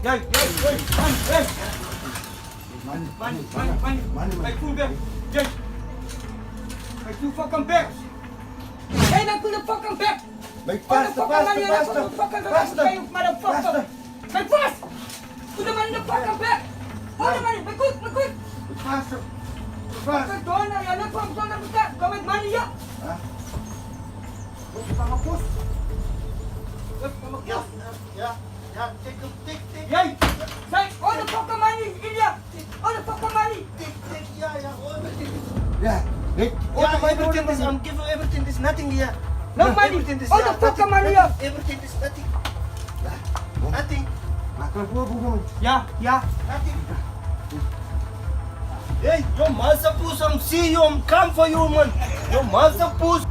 Hey, money. My food back. Yes. My two fucking bags. Hey, dan put the fucking bag. Faster. Motherfucker. My fast. Put the money in the fucking bag. Hold the money. My quick. Faster. Fucking door na. Yan ang pump na kita. Go with money ya. Ha? Huwag ka makapos. Yeah, take. Yay. Say, all the fucking money in ya. All the fucking money. Yeah. Wait. Everything is, I'm giving everything is nothing here. No money. Everything is All the fucking money ya. Everything is nothing. Nothing. Makan buah bukan. Yeah. Nothing. Hey, your master puss, I'm see you, I'm come for you, man. Your master puss.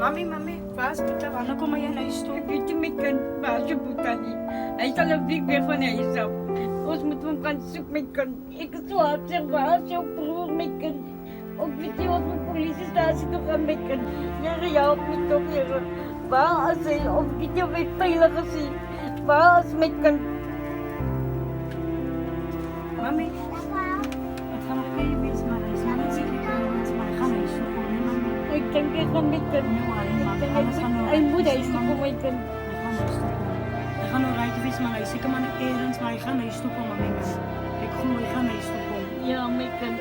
Mami, fast putar. Ano ko maya na isto? Bitimikan, baso putari. Ay talabig be ko na isaw. Os mutum kan suk mekan. Iksuat ser baso pro mekan. Og biti os mo polisi stasi to kan mekan. Yari yaw mito kira. Ba asay og biti be payla kasi. Ba as mekan. Mami. At kami kayo bis marais. Mana sige ko mas makana isto ko ni mami. Nagtangke ko mekan. Ay muda isto ko mekan. Ik ga nog rijden, wees maar eens. Ik kan maar naar ergens, maar ik ga naar je stoppen, mami. Ik ga naar je stoppen. Ja, mekan.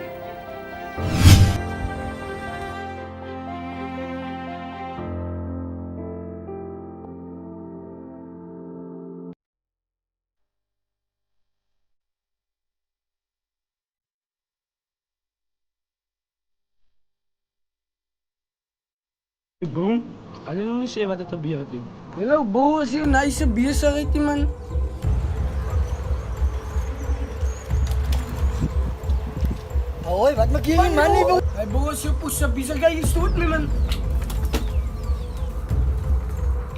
Bro, ano nung siya matatabihan din? Hello, boss. Yung naisabihan sa kiti man. Oy, wat magiging money, bro? Ay, boss. Yung push sa bisa kayo suit mo man.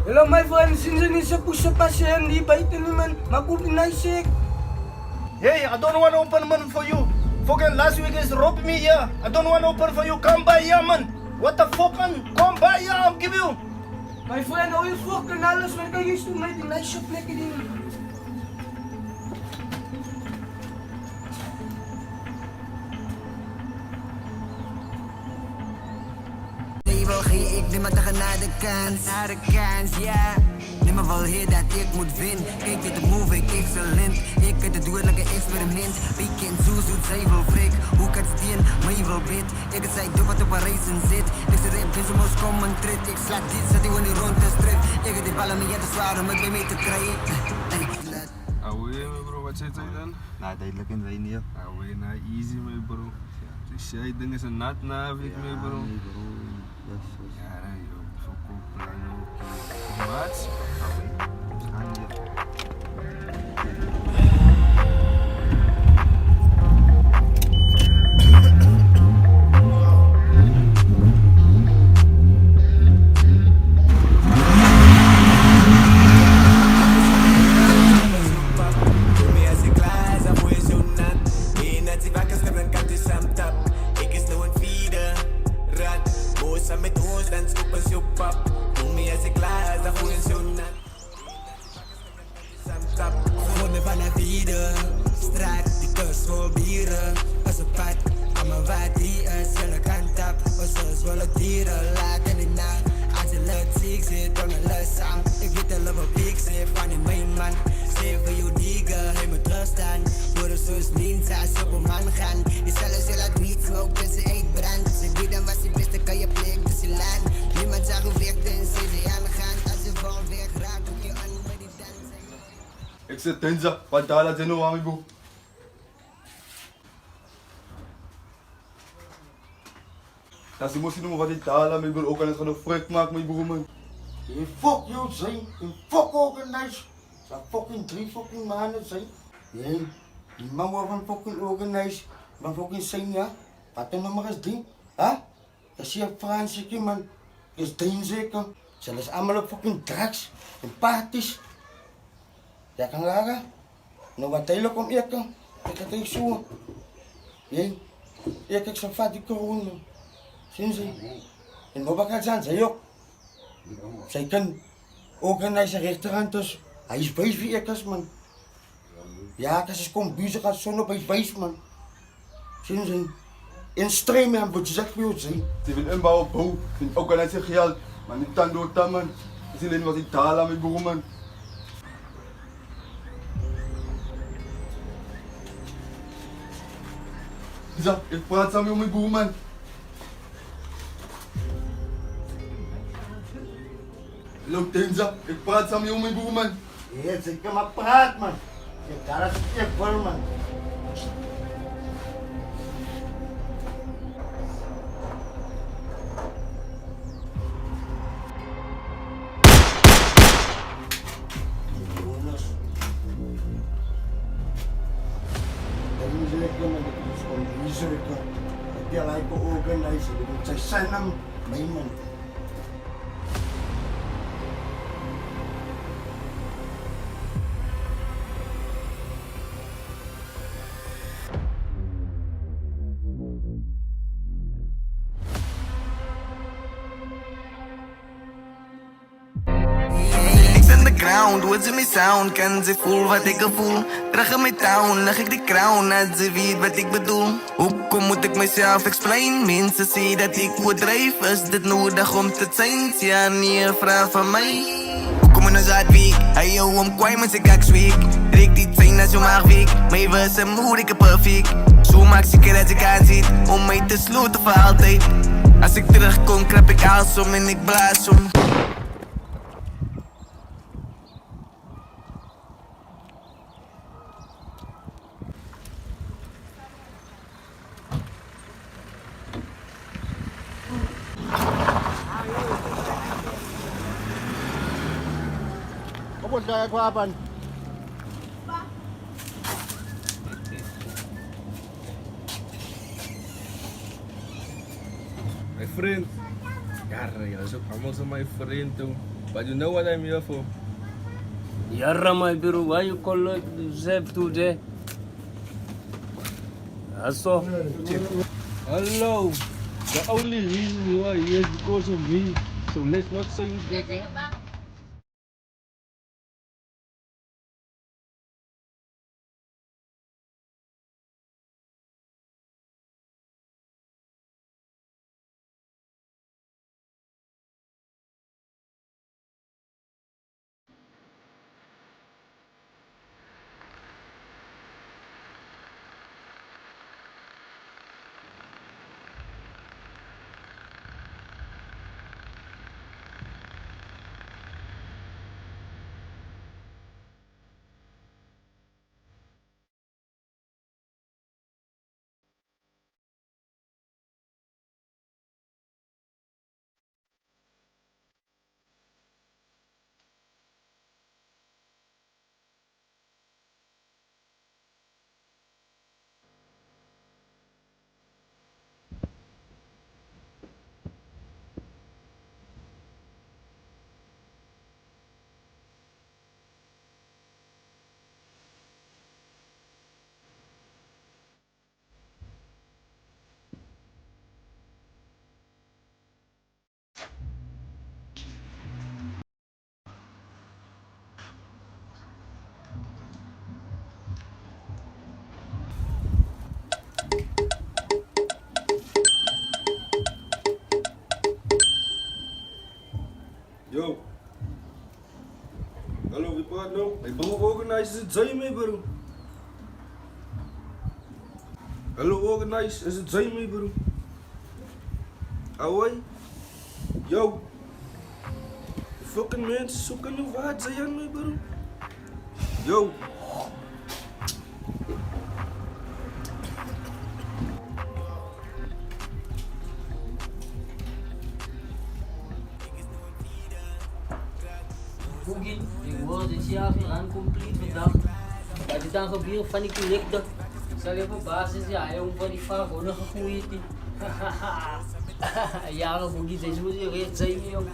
Hello, my friend. Since sa push sa pasya, hindi ba ito naman? Magupi na isik. Hey, I don't want to open man for you. Fucking last week is robbed me here. I don't want to open for you. Come by here, man. What the fuck, man? Come by here, I'll give you. My friend, all you fucking alas man kayo gusto mo ito. Nice shop na kayo. Label geef ik nimmer tegen naar de kans, ja. Nimmer wil hier dat ik moet winnen. Kijk je de move, ik excellent. Ik kan het doen like een experiment. Weekend zo zoet, zij wil frik. Hoe kan het stien, maar je wil bid. Ik zei doe wat op een reizen zit. Ik zei rap, dus moest komen trit. Ik slaat dit, zet die wanneer rond de strip. Ik heb die ballen niet te zwaar om het weer mee te krijgen. Away, bro, wat zit hij dan? Nou, duidelijk in wij niet. Away, nou easy, mijn bro. Dus jij ding is een nat navik, mijn bro. Ja, dan joh, verkoop lang ook. Wat? Gewonnen van de vida, straat, die kus vol bieren. Als een pad, aan mijn wat die is, aan de kant op. Als ze zwollen dieren, laten die nacht. Als je lucht ziek zit, dan een lust aan. Ik weet dat we piek zit, van in mijn man. Zeven jou diegen, hij moet rustaan. Voor de zus niet, als op een man gaan. Die zelfs je laat niet smoke, dus ze eet brand. Ze wie dan was die beste, kan je plek, dus je land. Niemand zag hoe weg, dan ze die aangaan. Als je vol weg raakt, doe je aan met die dans. Ik zit dinsdag, wat daar laat zijn nou aan, bro. Dat is moest je noemen wat die talen, mijn bro. Ook al is het gewoon frik maken, mijn bro, man. Je fuck jou zijn, je fuck organized. Dat fucking 3 fucking maanden zijn. Nee, die man wordt van fucking organized. Van fucking zijn, ja. Wat dan nog maar eens 3, hè? Kasi ang Franse ki man, is danger ka. Sila is allemaal op fucking drugs en parties. Ja kan raga. Nou wat deel kom ik kan. Ik had ik zo. Jee. Ik heb zo'n vat die corona. Zien ze? En wat gaat zijn? Zij ook. Zij kan ook aan zijn rechterhand dus. Hij is wijs wie ik is man. Ja, als ze komt buiten gaat zon op, hij is wijs man. Zien ze? In stream aan wat je zegt wie het zijn. Ze wil inbouwen op bouw. Vind ook al net zijn geld. Maar niet dan door dat man. Ze alleen wat ik taal aan mijn broer man. Isa, ik praat samen met mijn broer man. Loop Tenza, ik praat samen met mijn broer man. Ja, ze kan maar praat man. Je daar is ik voor man. Dia lai ko organize dengan saya senang mainan. Ground, words in my sound, kan ze voel wat ik voel. Terug in my town, leg ik die crown, als ze weet wat ik bedoel. Hoekom moet ik mezelf explain? Mensen zien dat ik overdrijf, is dit nodig om te zijn? Ja, nee, vraag van mij. Hoekom in een zaadweek, hij jou om kwijt, maar ze kijk zweek. Riek die zijn als je maar week, mij was een moeilijke perfect. Zo maak zeker dat ik aanzit, om mij te sloten voor altijd. Als ik terugkom, krap ik alles om en ik blaas om. Kapag kagwapan. My friend. Yarra, you're so almost my friend too. But you know what I'm here for? Yarra, my bro, why you call yourself today? That's all. Hello. The only reason you are here is because of me. So let's not say that. Yo. Hallo, wie praat nou? My broer organize, is het zij mee bro? Hallo organize, is het zij mee bro? Awai? Yo. Die fucking mensen zoeken nu wat zij aan mij bro? Yo. Boogie, ik hoor dit jaar weer aan compleet vandaag. Wat is dan gebeurd van die collector? Zal je op basis ja, hij om van die vraag ook nog gegroeid. Hahaha. Ja, Boogie, deze moet je recht zijn, joh.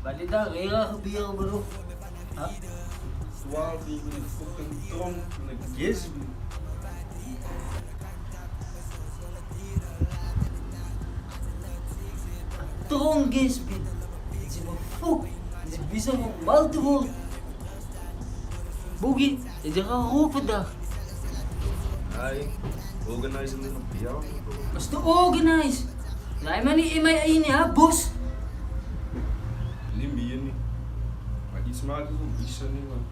Wat is dat rare gebeuren, bro? Huh? Wow, die fucking tronk in een gis. Tronk is, man. Dit is een fuck. Dit is bizar om mal te worden. Boogie, is er een rook vandaag? Hij, organise hem op jou. Wat is te organise? Nee, maar niet in mijn eigen, ja, bos. Niet meer niet. Maar iets maken van bizar niet, man.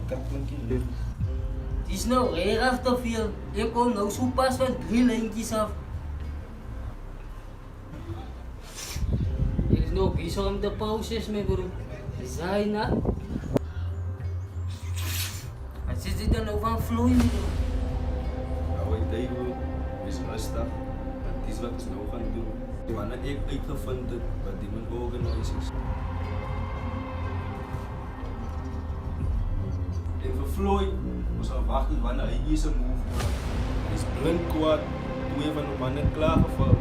Ik heb een keer liggen. Het is nou erg te veel. Ik kom nou zo pas van 3 lijntjes af. Er is nog bizar om de pauzes mee, bro. Zijn nou? Wat zit je dan over aan vloeien, bro? Nou, ik deed wel. Wees rustig. Dat is wat ik nou gaan doen. Wanneer ik uitgevonden wat die mijn organisaties. Even Floyd, we gaan wachten wanneer hij hier zijn move maakt. Hij is blind kwaad, twee van de mannen klaargevallen.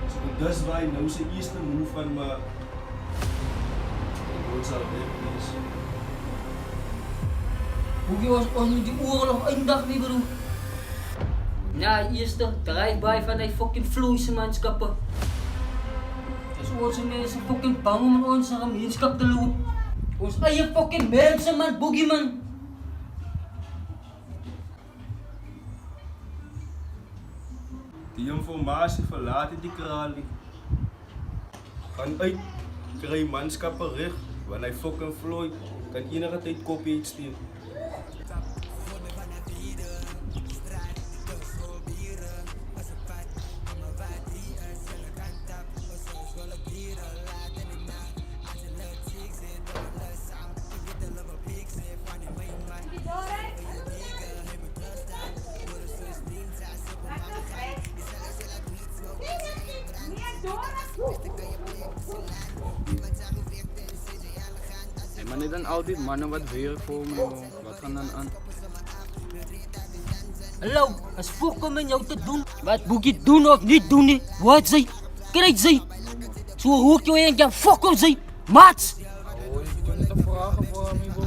Dus dat is waar hij nou zijn eerste move van maakt. Ik wil het al weten. Hoe was ons met die oorlog eindig, mee, bro? Na eerste drive-by van die fucking vloeise manschappen. Dus onze mensen fucking bang om in onze gemeenschap te lopen. Ons eigen fucking mensen, man, Boogie, man. Die informatie verlaat die kralie. Gaan uit, krijg manschappen recht. Wanneer hij fucking Floyd, kan enige tijd kopie uitsturen. Maar niet dan al die mannen wat werk voor me, wat gaan dan aan? Hallo, als voorkomen in jou te doen. Wat Boogie doen of niet doen, nie. Wat zij? Krijg zij. Zo hoek je en je fuck op zij. Maats! Oh, je kunt de vragen voor me, bro.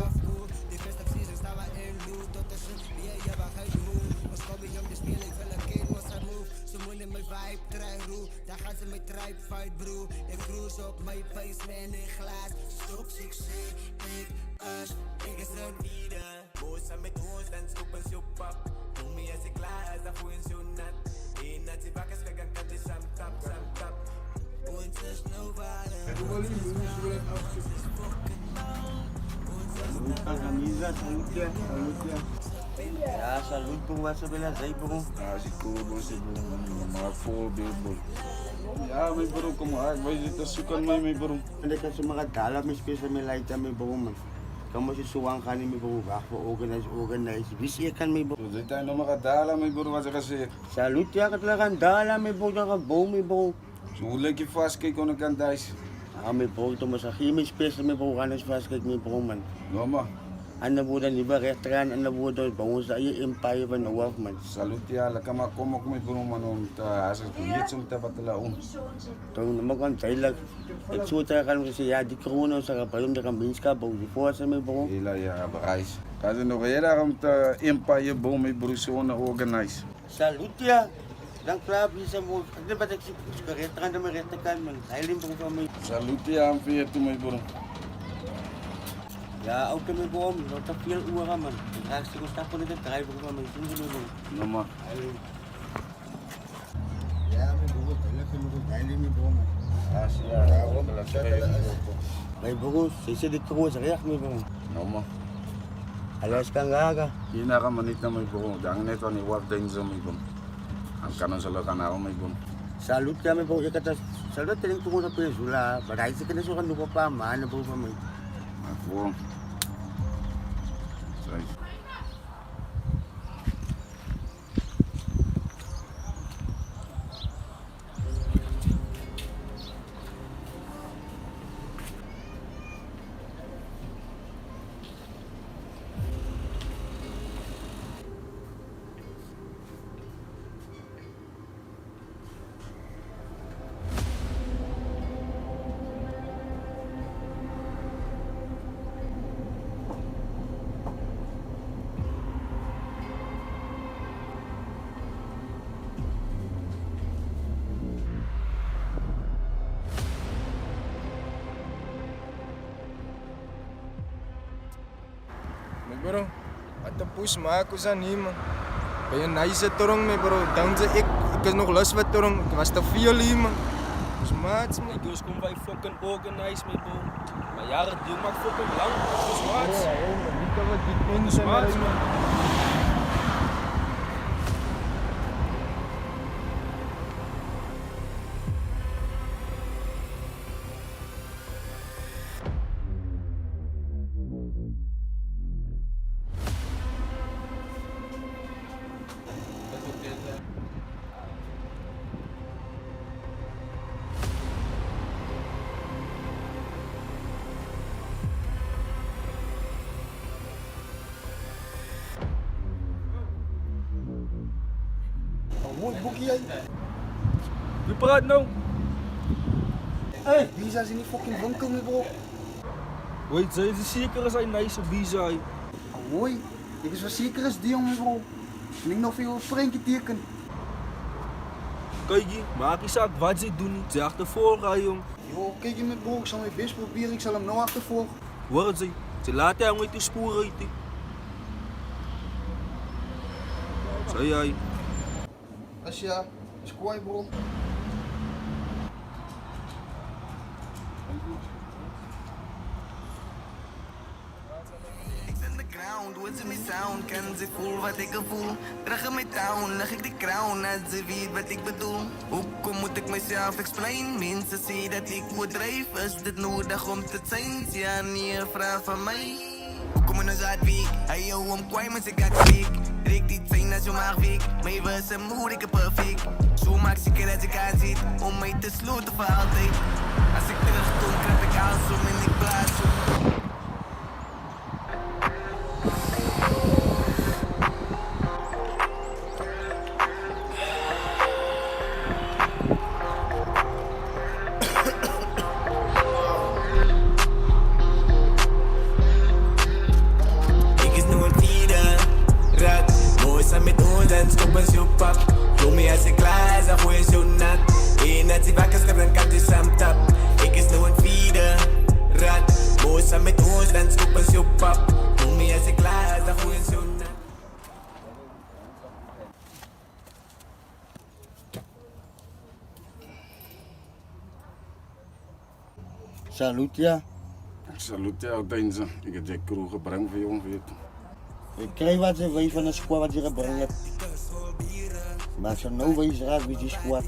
Ja, salut bro, wat ze willen zeggen bro. Ja, als ik cool bro, ze maar voorbeeld bro. Ja, mijn bro, kom maar, wij zitten zoeken mij, mijn bro. En ik heb ze maar gedaan, mijn spesiaal mijn lijst aan mijn bro man. Kan je zo aan gaan in mijn bro, wacht voor organise. Wie zie je kan mijn bro? We zitten nog maar gedaan, mijn bro, wat ze gezegd. Salut ja, ik heb gaan dalen mijn bro, dan boom mijn bro. Zo hoe leuk je vast kijken aan de kant thuis. Ja mijn bro, toen was hier mijn spesiaal mijn bro, gaan eens vast kijken mijn bro man. No maar. En dan wordt niet meer rechteraan en dan wordt het bij ons je empire van nou af man. Salut ja, lekker maar kom ook met bro man, om te, als het niet om te wat te laten. Toen mag ik duidelijk, ik zou tegen zeggen ja die corona ze gaan om de gemeenschap bouwen, die voorzien mijn bro. Hela ja, bereis. Als je nog weer om te empire bro met bro zo'n organise. Salut ja. Dan klaar bisa mo. Ano ba tayo sa restaurant na may restaurant man? Hilim po kami. Salut ja, aan veer toe mijn bro. Ja, ook kami po. Not a feel uwa man. Kasi ko sa po nito drive ko kami. Sundo mo. No maar. Ja, may bugo talaga kami ko hilim mi po. Ja, ook wel May bugo, sisidik ko sa riyak mi po. No maar. Alas kang gaga. Pinakamanit na may bro. Dang neto ni wap din sa may bro. Ang kanon sa lokan ako may bro. Salut kami po. Ikata salut tiling ko na pesula. Baday sa kanasukan lupa pa man po pa may. Ako. Sorry. Me bro, atapos maak ons aan hier man. By 'n nice torong me bro, dan sê ek is nog lus wat torong, ek was te veel hier man. Ons maats man. Die girls kom by fucking organize me bro. Maar ja, die maak fucking lang. Ons maats. Ja, man, die kan wat dit mense Maats man. Mooi boekie jy. Wie praat nou? Hey, Visa is in die fucking winkel me bro. Wait, sy is seker as hy nice visa hy. Mooi, ek is verseker is die jongen bro. En ek nog vir jou 'n prentjie teken. Kykie, maak nie saak wat sy doen nie. Sy agtervolg hy jong. Jo, kyk jy met bro, ek sal my best probeer, ek sal hom nou agtervolg. Hoor sy, sy laat hy hom uit die spoor uit. Sê hy. As ja, is kwaai bro. Hoort ze mijn sound, kan ze voelen wat ik voel. Terug in mijn town, leg ik de crown, als ze weet wat ik bedoel. Hoe moet ik mezelf explain? Mensen zien dat ik overdrijf, is dit nodig om te zijn? Ja, niet een vraag van mij. Hoe kom je nou uit week? Hij jou om kwijt, maar ze gaat fake. Riek die zijn als je maar week, maar je was een moed, ik perfect. Zo maak zeker dat ik aan zit, om mij te sloten voor altijd. Als ik terugkom, krijg ik alles om en ik blaas op. Salut ja. Salut jou Deinze. Ik heb die kroeg gebracht voor jou weet. Ik krijg wat ze weet van de squad wat je gebracht hebt. Maar ze nou wees raak wie die squad.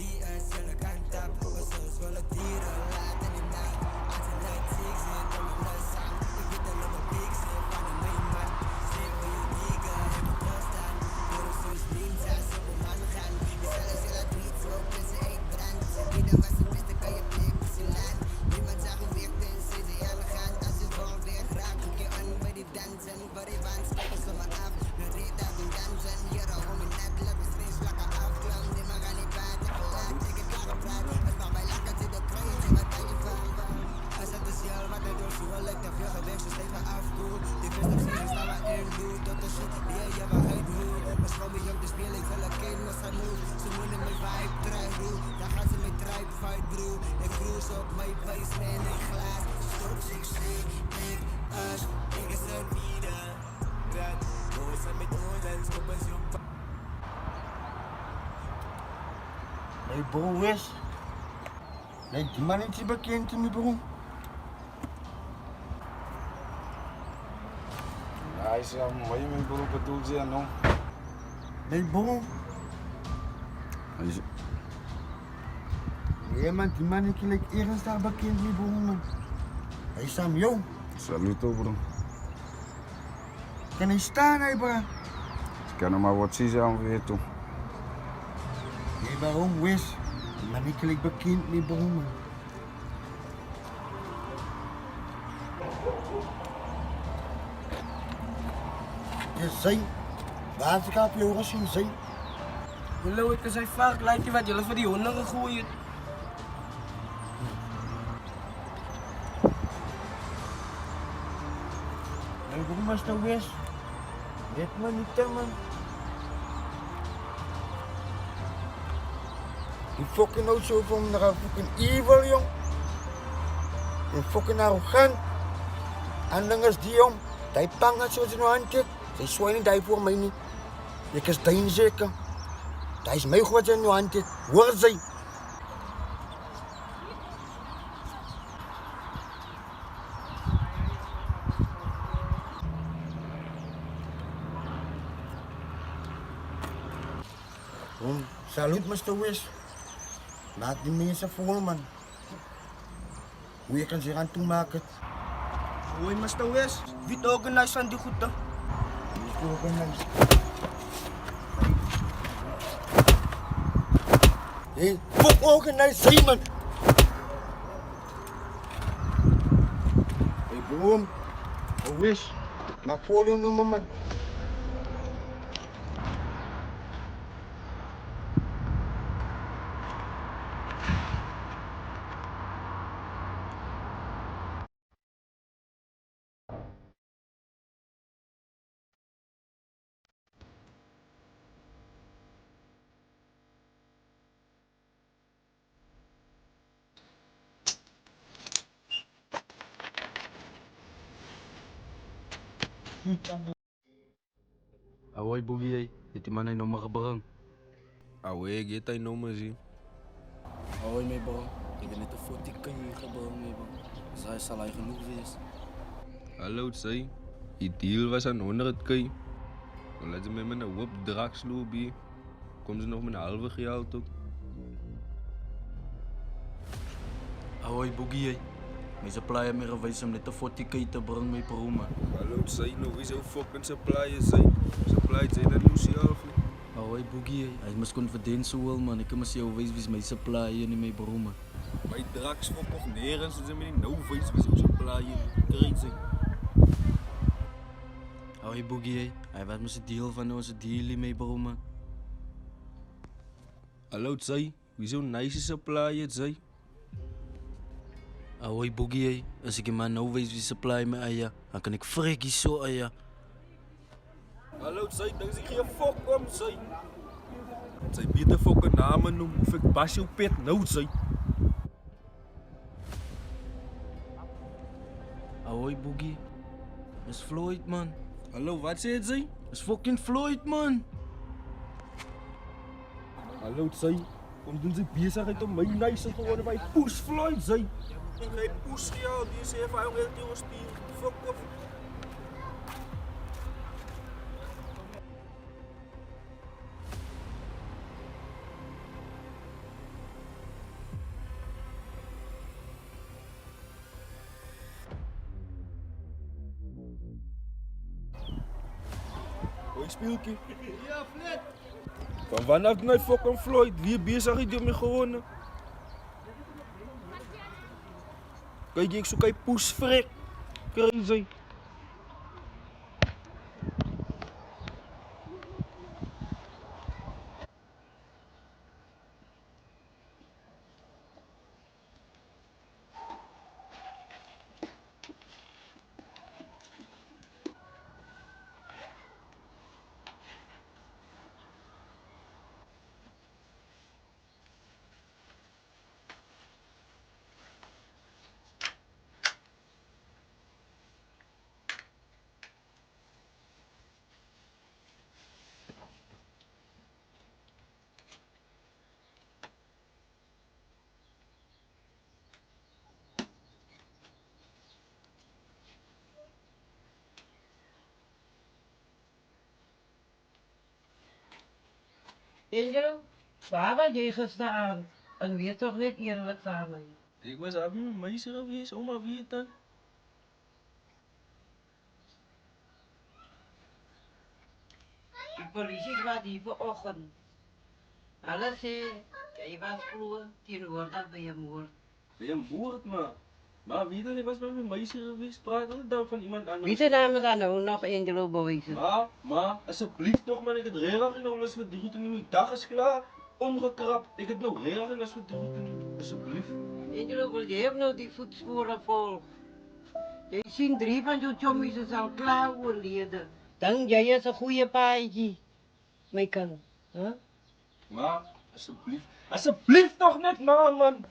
Hey bro, Wes. Nee, die man is bekend te me bro. Hij is mooi mijn broer bedoelt ze no. Nee bro. Nee man, die man is like ergens daar bekend me bro man. Hij is aan jou. Salut bro. Kan hij staan hij bro? Ik kan hem maar wat zien aan weer toe. Nee waarom Wes? Die man is like bekend me bro man. Ja, sy. Waar is ek op jou gesien, sy? Julle het gesê vark laat jy wat julle vir die honde gegooi het. Nou, hoe was nou wees? Dit man niet te man. Die fucking nou zo van een fucking evil jong. Die fucking arrogant. En dan is die jong. Daai panga soos in jou hand het, sy swaai nie daai voor my nie. Ek is dyn seker. Daai is my goed in jou hand het. Hoor sy. Salut, Mr. West. Laat die mense vol, man. Hoe je kan zich aan toemaken. Hoi, Mr. West. Wie het organiseert van die goed, dan? Wie organiseert? Hey, fuck organiseert, man. Hey, boom. Oh, West. Maak folie noemen, man. Ahoy, Boogie. Het die man een nummer gebracht? Ahoy, ik heb een nummer zien. Hoi, mijn bro. Ik heb net een 40k gebracht, mijn bro. Dus hij zal hij genoeg wezen. Hallo, zei. Die deal was aan 100k. Dan laten ze mij met een hoop drugs lopen. Komen ze nog met een halve geld ook. Hoi, Boogie. Mijn supplier meer geweest om net een 40k te brengen, mijn bro, man. Hallo, zei. Nou, wie zou fucking supplier zijn? Supplier zijn dat Lucy half. Hoi, Boogie. Hij is confident zo wel, man. Ik kan me jou wezen wie is mijn supplier en mijn bro, man. Mijn drugs voor nog nergens. Ze zijn met die no face wie zou supplier. Crazy. Hoi, Boogie. Hij was met zijn deal van onze deal, mijn bro, man. Hallo, zei. Wie zou nice supplier zijn? Hoi, Boogie. Als ik maar nou weet wie supply me aan je, dan kan ik freaky zo aan je. Hallo, zei. Dan is ik geen fuck om, zei. Zij beter fucking namen noemen of ik bas jouw pet nou, zei. Hoi, Boogie. Dat is Floyd, man. Hallo, wat zei het, zei? Dat is fucking Floyd, man. Hallo, zei. Kom doen ze bezigheid om mij nice te worden bij Push Floyd, zei. Ik ga push jou, die is even aan het nieuwe spier. Fuck off. Hoi, speelkie. Ja, Flet. Van wanneer nou fucking Floyd? Wie bezig is die om me gewonnen? Kijk, ik zoek een poesfrik. Crazy. Angelo, waar was je gisteravond? En weer toch niet eerlijk samen? Ik was aan mijn meisje geweest, oma wie het dan? De politie was hier vanochtend. Alles zei, jij was vroeger tegenwoordig bij je moeder. Ben je moord, man? Maar wie dan? Ik was met mijn meisje geweest, praat er dan van iemand anders. Wie zijn namen dan nou nog Angelo bewezen? Maar, alsjeblieft toch man, ik het regen genomen als we drie toen mijn dag is klaar. Omgekrapt, ik het nog regen als we drie toen, alsjeblieft. Angelo, wil je hebt nou die voetsporen volgen? Je ziet 3 van jouw chommies is al klaar overleden. Dan jij is een goede paardje. Mij kan, hè? Maar, alsjeblieft. Alsjeblieft toch net man.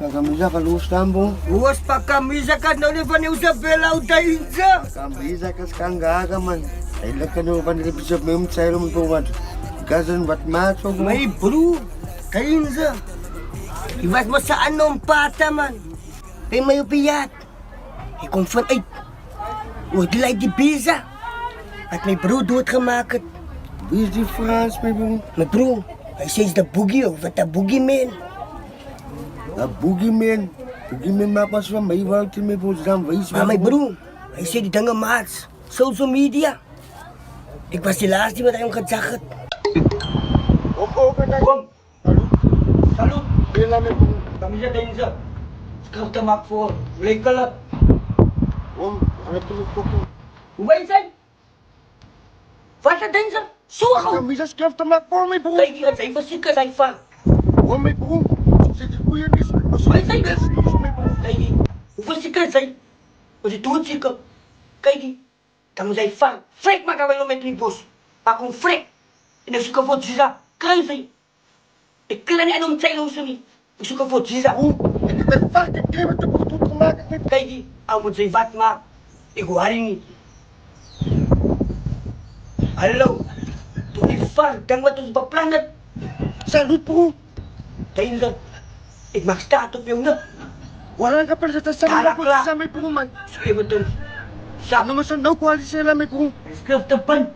Kamisa ka luos tambong. Uwas pa kamisa ka na ulit ni Isabela o Dainza. Kamisa ka skanggaga man. Ay lang ka naman panilipis sa mga sayro mo po man. Gazan ba't maso mo? May bro, Dainza. Ibas mo sa anong pata man. Kay mayo piyat. Ikonfront ay. Huwag dilay di bisa. At may bro, duwat ka makat. Busy France, my bro. My bro, I say it's the boogie over the boogie man. A boogeyman. Boogeyman mapas van mij wel te mee voor zijn wees. Maar mijn broer, hij zei die dingen maats. Social media. Ik was die laatste die met hem gezegd. Kom. Salut. Bilang mijn broer. Kami sa Dainza. Skrap te mak voor. Lekker lang. Om, ano tulog ko ko. Hoe ben je zijn? Wat is Dainza? Zo gauw. Kami sa skrap te mak voor, mijn broer. Kijk hier, zijn versikker zijn van. Om, mijn broer. Zit je goeie nis. Wat zijn dat? Kijk hier. Hoeveel secret zijn? Als je doet zeker. Kijk hier. Dan zijn van. Frek maken we met die bos. Maar gewoon frek. En als je kapot ziet, krijg je. Ik kan niet aan om te zijn, niet. Als je kapot ziet. En ik ben vaak een keer met de boek gemaakt. Kijk hier. Hij moet zijn wat maken. Ik hoor het niet. Hallo. Toen ik van. Dan wat ons bepland. Salut, broer. Dainza. Ik mag staan op jongen. Wala ka pala sa tasama ko sa may broer man. Sige mo to. Sap. Ano mas daw kwali sila may broer. Skrap te pan.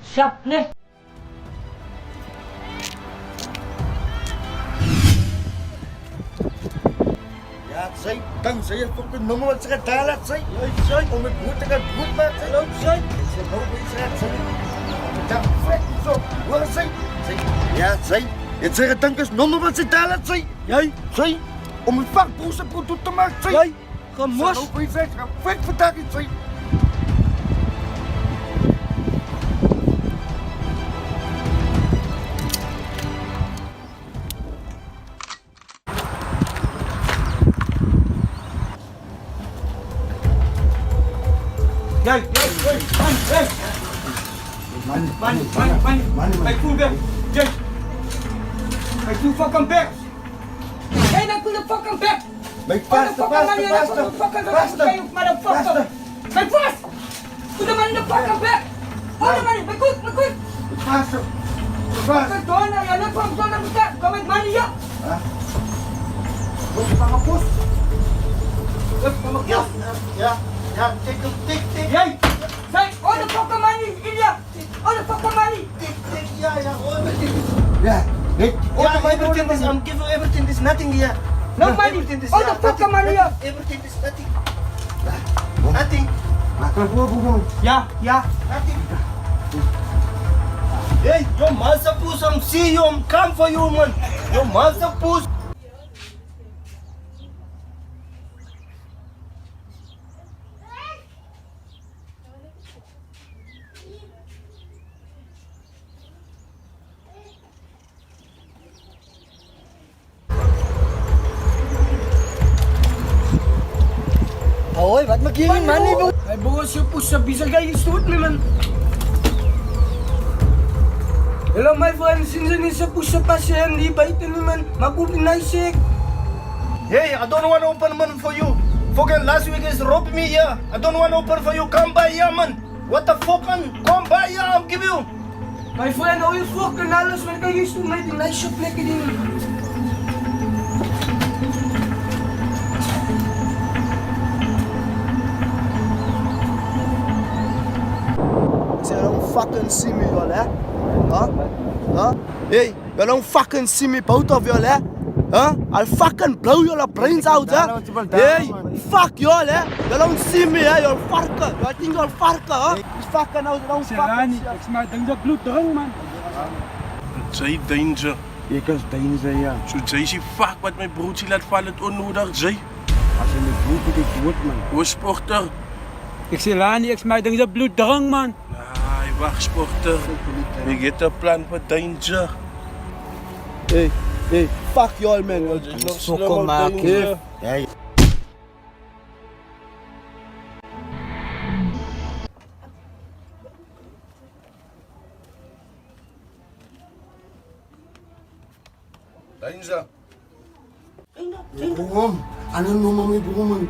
Sap ne. Ja, zij, dan zij je voor de nummer wat ze gedaan had, zij. Zij, om het broer te gaan goed maken, zij. Ook zij. Ik zeg, hoe is het, zij. Dan vrek niet zo. Waar is zij? Ja, zij. Het zeggen dank is nummer wat ze gedaan had, zij. Jij, zij. Om een vakbroerse product te maken, zij. Jij, gemos. Ook iets zegt, ga vrek vandaag in, zij. Hey, money. Hey, pull back. Jay. Hey, you fucking back. Hey, dan pull the fucking back. Make faster. Motherfucker. Hey, fast. Put the money in the fucking back. Hold the money. Make quick. Faster. Fucking donor. You're not from donor. Come with money here. Look, ik ga post. Ja, tik. Jij, say, all the fucking money in here. All the fucking money. Tik, ja, hoor met dit. Ja, nee. Yeah, everything is, I'm giving everything is nothing here. No money. All the fucking money here. Everything is nothing. Nothing. Maak voor broer. Ja. Nothing. Hey, your master puss, I'm see you, I'm come for you, man. Your master puss. Hoi, wat maak jullie man niet doen? Hij begon zo poes bisa kayak stoot me man. Hello my friend, sinds er niet zo poes pasien die buiten me man. Maar goed nice. Hey, I don't want to open man for you. Fucking last week is robbed me here. I don't want to open for you. Come by here, man. What the fucking? Come by here, I'll give you. My friend, hou je fucking alles, maar kan je stoot met die nice plekken die. Say, don't fucking see me, y'all, eh? Huh? Hey, you don't fucking see me, both of y'all, eh? Huh? I'll fucking blow your brains out, eh? Hey, fuck y'all, eh? You don't see me, eh? You're fucker. You think you're fucker, huh? You fucking out, don't fucking see. Ik smaak denk dat bloed drang man. Jay Danger. Ik is Danger, ja. So Jay sie fuck wat my broertjie laat val het onnodig, Jay. As jy my broer dit dood man. Hoe sporter? Ik zeg Lani, ik smaak denk dat bloed drang man. Ai, wag sporter. We get a plan for Danger. Hey, fuck y'all, man. Sokol maken. Ja. Danger. Bro, ano naman may bro man?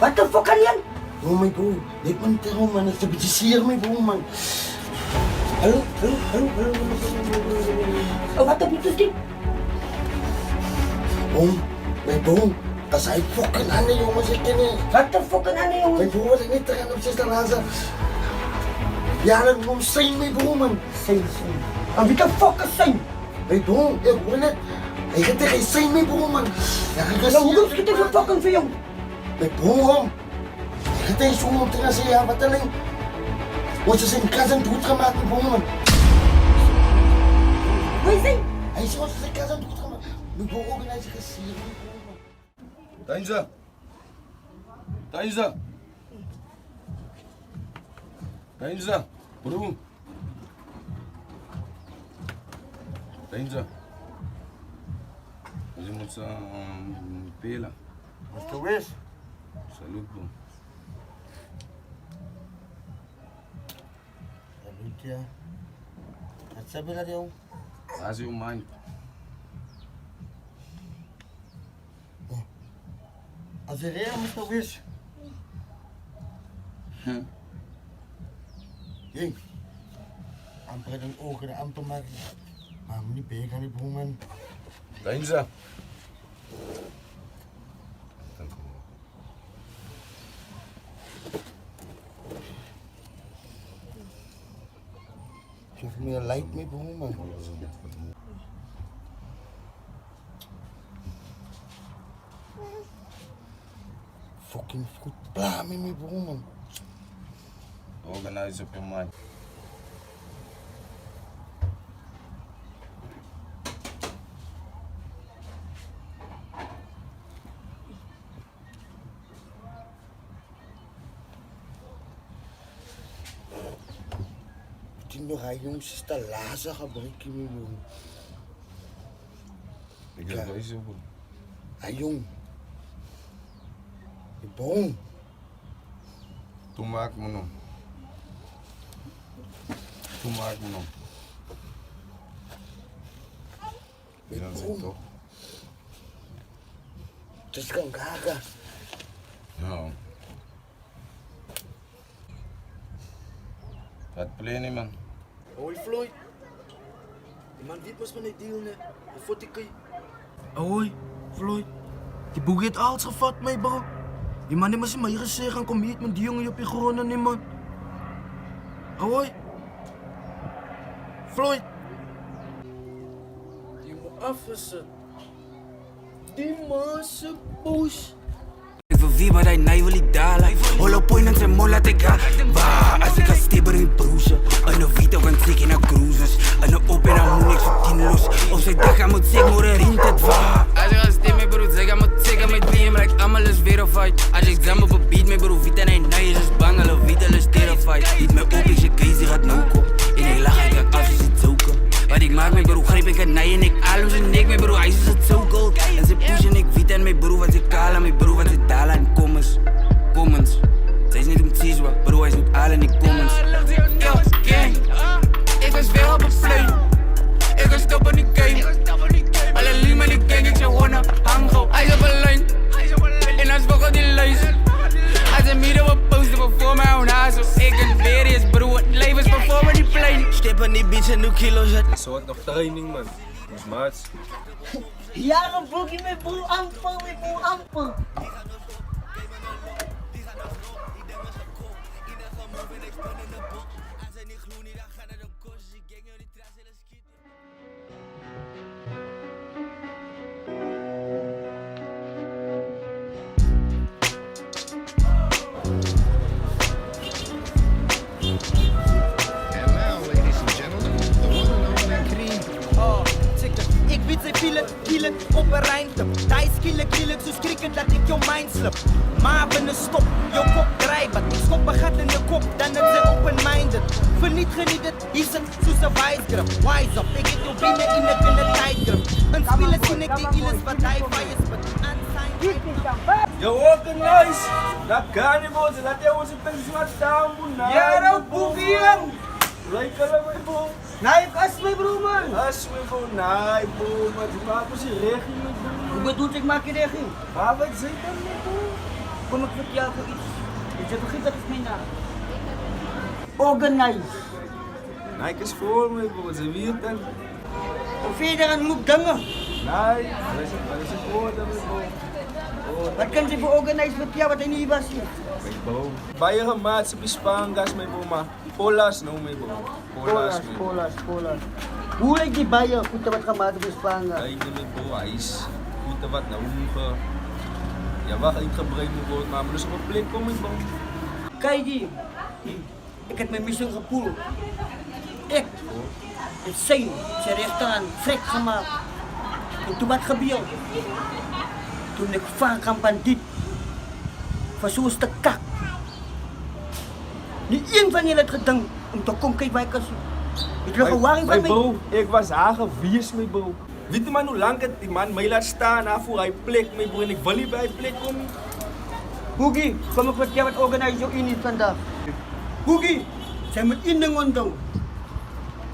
What the fuck kan yan? Oh my bro, di man tero man, sabi si Sir may bro man. Halo. Oh, what the putus din? May bro, kasay fucking ano yung musik ni. What the fuck kan ano yung? May bro, wala ni takan ng sister Raza. Yalan mo say may bro man. Say. Ang bita fuck ka say. May bro, wala. Ay kata kay say may bro man. Huwag kita sa fucking sayaw. May bro, ay kata yung sumong tingnan siya pataling. Huwag sa singkazan tuot ka mat may bro man. Wait, say. Ay siya sa singkazan tuot ka mat. May bro ko binay siya kasi. Tainza, bro. Tainza. Hoje mo sa pila. Mr. Wes. Salud po. Salud ya. At sabi na diyo. How's your mind? Azerea, Mr. Wes. Jeng, amper dan ogen de amper maar. Maar niet beken aan die boemen. Tainza. Geef me een light mee boemen. Fucking goed pla met me boemen. Organize up your mind. Tino yung sista Laza gebruik mo mo. Ik heb het zo goed. Ayong. Bom. Tumaak mo no. Tumaak mo no. Bilang sito. Terus kang gaga. No. Wat play nie man. Hoi Floyd. Die man weet mos van die deal net. Hoe voet ek? Hoi, Floyd. Die boegie het alles gevat, my bro. Die man het mos my gesê gaan kom eet met die jongen op die grond nie man. Hoi. Floyd. Die moet afgesit. Die man se boos. For wie maar hy nou wil die daal. Hol op point en sy mol laat ek gaan. Waar, as ek gaan steber in die broese. In 'n Vito kan sê na cruises. In 'n op en dan moet niks op 10 los. Of sy dag gaan moet sê môre rent dit waar. As ek gaan steber my bro, sê gaan moet sê my dream like almal is verified. As ek drum op 'n beat my bro, Vita en hy is bang, hulle weet hulle is terrified. Dit my op ek se crazy gaat nou kom. En ek lag ek af as dit zoeken. Wat ik maak, mijn broer, grijp ik een nij en ik alles en ik, mijn broer, hij is het zo cold. En ze pushen, ik weet en mijn broer, wat ze kaal en mijn broer, wat ze dalen en comments. Zij is niet om precies wat, broer, hij zoekt al en ik comments. Yo, gang, ik was weer op een vleun. Ik was stop in die game. Alle lima die gang, ik zou gewoon hang go. Hij is op een lijn, en als we gaan die lijst. Als ze midden op posten voor mij aan hazel. Ik ben weer eens broer, levens voor me die plein. Step aan die beats en doe kilo's uit. Zo wat nog training man. Ons maats. Ja, dan vroeg je mijn broer amper. Ik weet ze vielen op een rijntip. Daar is killen, zo schrikken dat ik jouw mind slip. Maar binnen stop, jouw kop drijven. Ik schop een gat in je kop, dan is ze open-minded. Geniet het, hier zit zo'n een vice grip. Wise up, ik heb jou binnen in de tijdgrip. Een spelen zie ik die illes wat hij fire spit. Yo, organize! Dat kan niet worden, dat jij onze pensioen down moet. Ja, dat boekje! Like ka lang, my bro. Naik as my bro man. As, my bro. Nee, bro. Maar die maak ons die regie, my bro. Hoe bedoelt ik maak je regie? Maar wat zeg dan, my bro? Kom ik met jou voor iets. Je begint dat is mijn naam. Organize. Nike is voor, my bro. Ze weet dan. Of je daar aan moet dingen? Nee, dat is voor, my bro. Wat kan ze voor organize met jou wat hij niet was hier? My bro. Baie gemaat sa Pispangas, my bro, maar Polas no, my bro. Polas, my bro. Polas. Hoe lijkt die bijen goed wat gemaakt op Spanje? Kijk, my bro, hij is goed wat nou hoge. Ja, wacht, uitgebreid moet worden, maar dus op een plek kom ik, bro. Kijk hier. Ik heb mijn missie gepoeld. Ik. Het zijn rechterhand vrek gemaakt. En toen wat gebeurde? Toen ik vaak aan bandiet. Van zo'n stuk kak. Niet één van jullie had gedacht om te komen kijken waar ik was. Ik lag een waring van mij. Bro, ik was aangewees, my bro. Weet je man hoe lang het die man mij laat staan voor hij plek, my bro, en ik wil niet bij hij plek komen. Boogie, kom ik met jou wat organiseer jou in vandaag. Boogie, zij moet in de doen.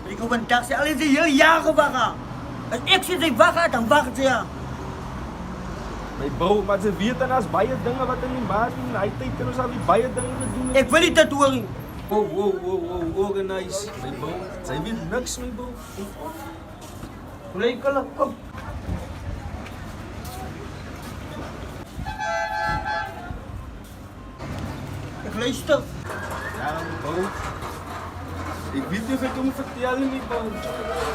Ik hoop een dag, ze alleen heel jaren wachten. Als ik ze wachten, dan wachten ze ja. My bro, maar ze weet dan als baie dingen wat in die maat doen. Hij tijd kan ons al die baie dingen doen. Ik wil niet dat horen. Wow, organize. My bro, zij weet niks, my bro. Lekker, kom. Ik luister. Ja, bro. Ik weet niet of ik hem vertellen, my bro.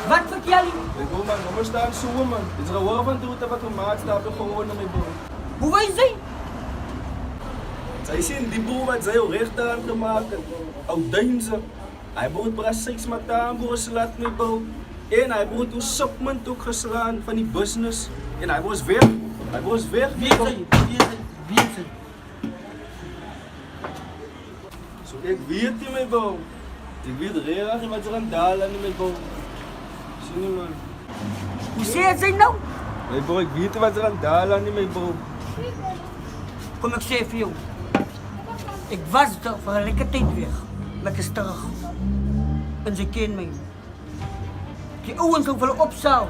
Wat vertel je? My bro, man, we staan zo, man. Het is gewoon van doet wat gemaakt staat op gewoon, my bro. Hoe wij zijn? Zij zien die bro wat zij al recht aan gemaakt hebben. Al Deinze. Hij wordt braas 6 mataan voor slaat, my bro. En hij wordt door Subment ook geslaan van die business. En hij was weg. Hij was weg. Wie is hij? Zo, ik weet niet, my bro. Ik weet redelijk wat er aan dalen, my bro. Zie je, man. Hoe zeg je nou? My bro, ik weet wat er aan dalen, my bro. Kom, ik zeg voor jou. Ik was er voor een lekker tijd weg. Maar ik is terug. En ze kennen mij. Die ogen zo veel opzaal.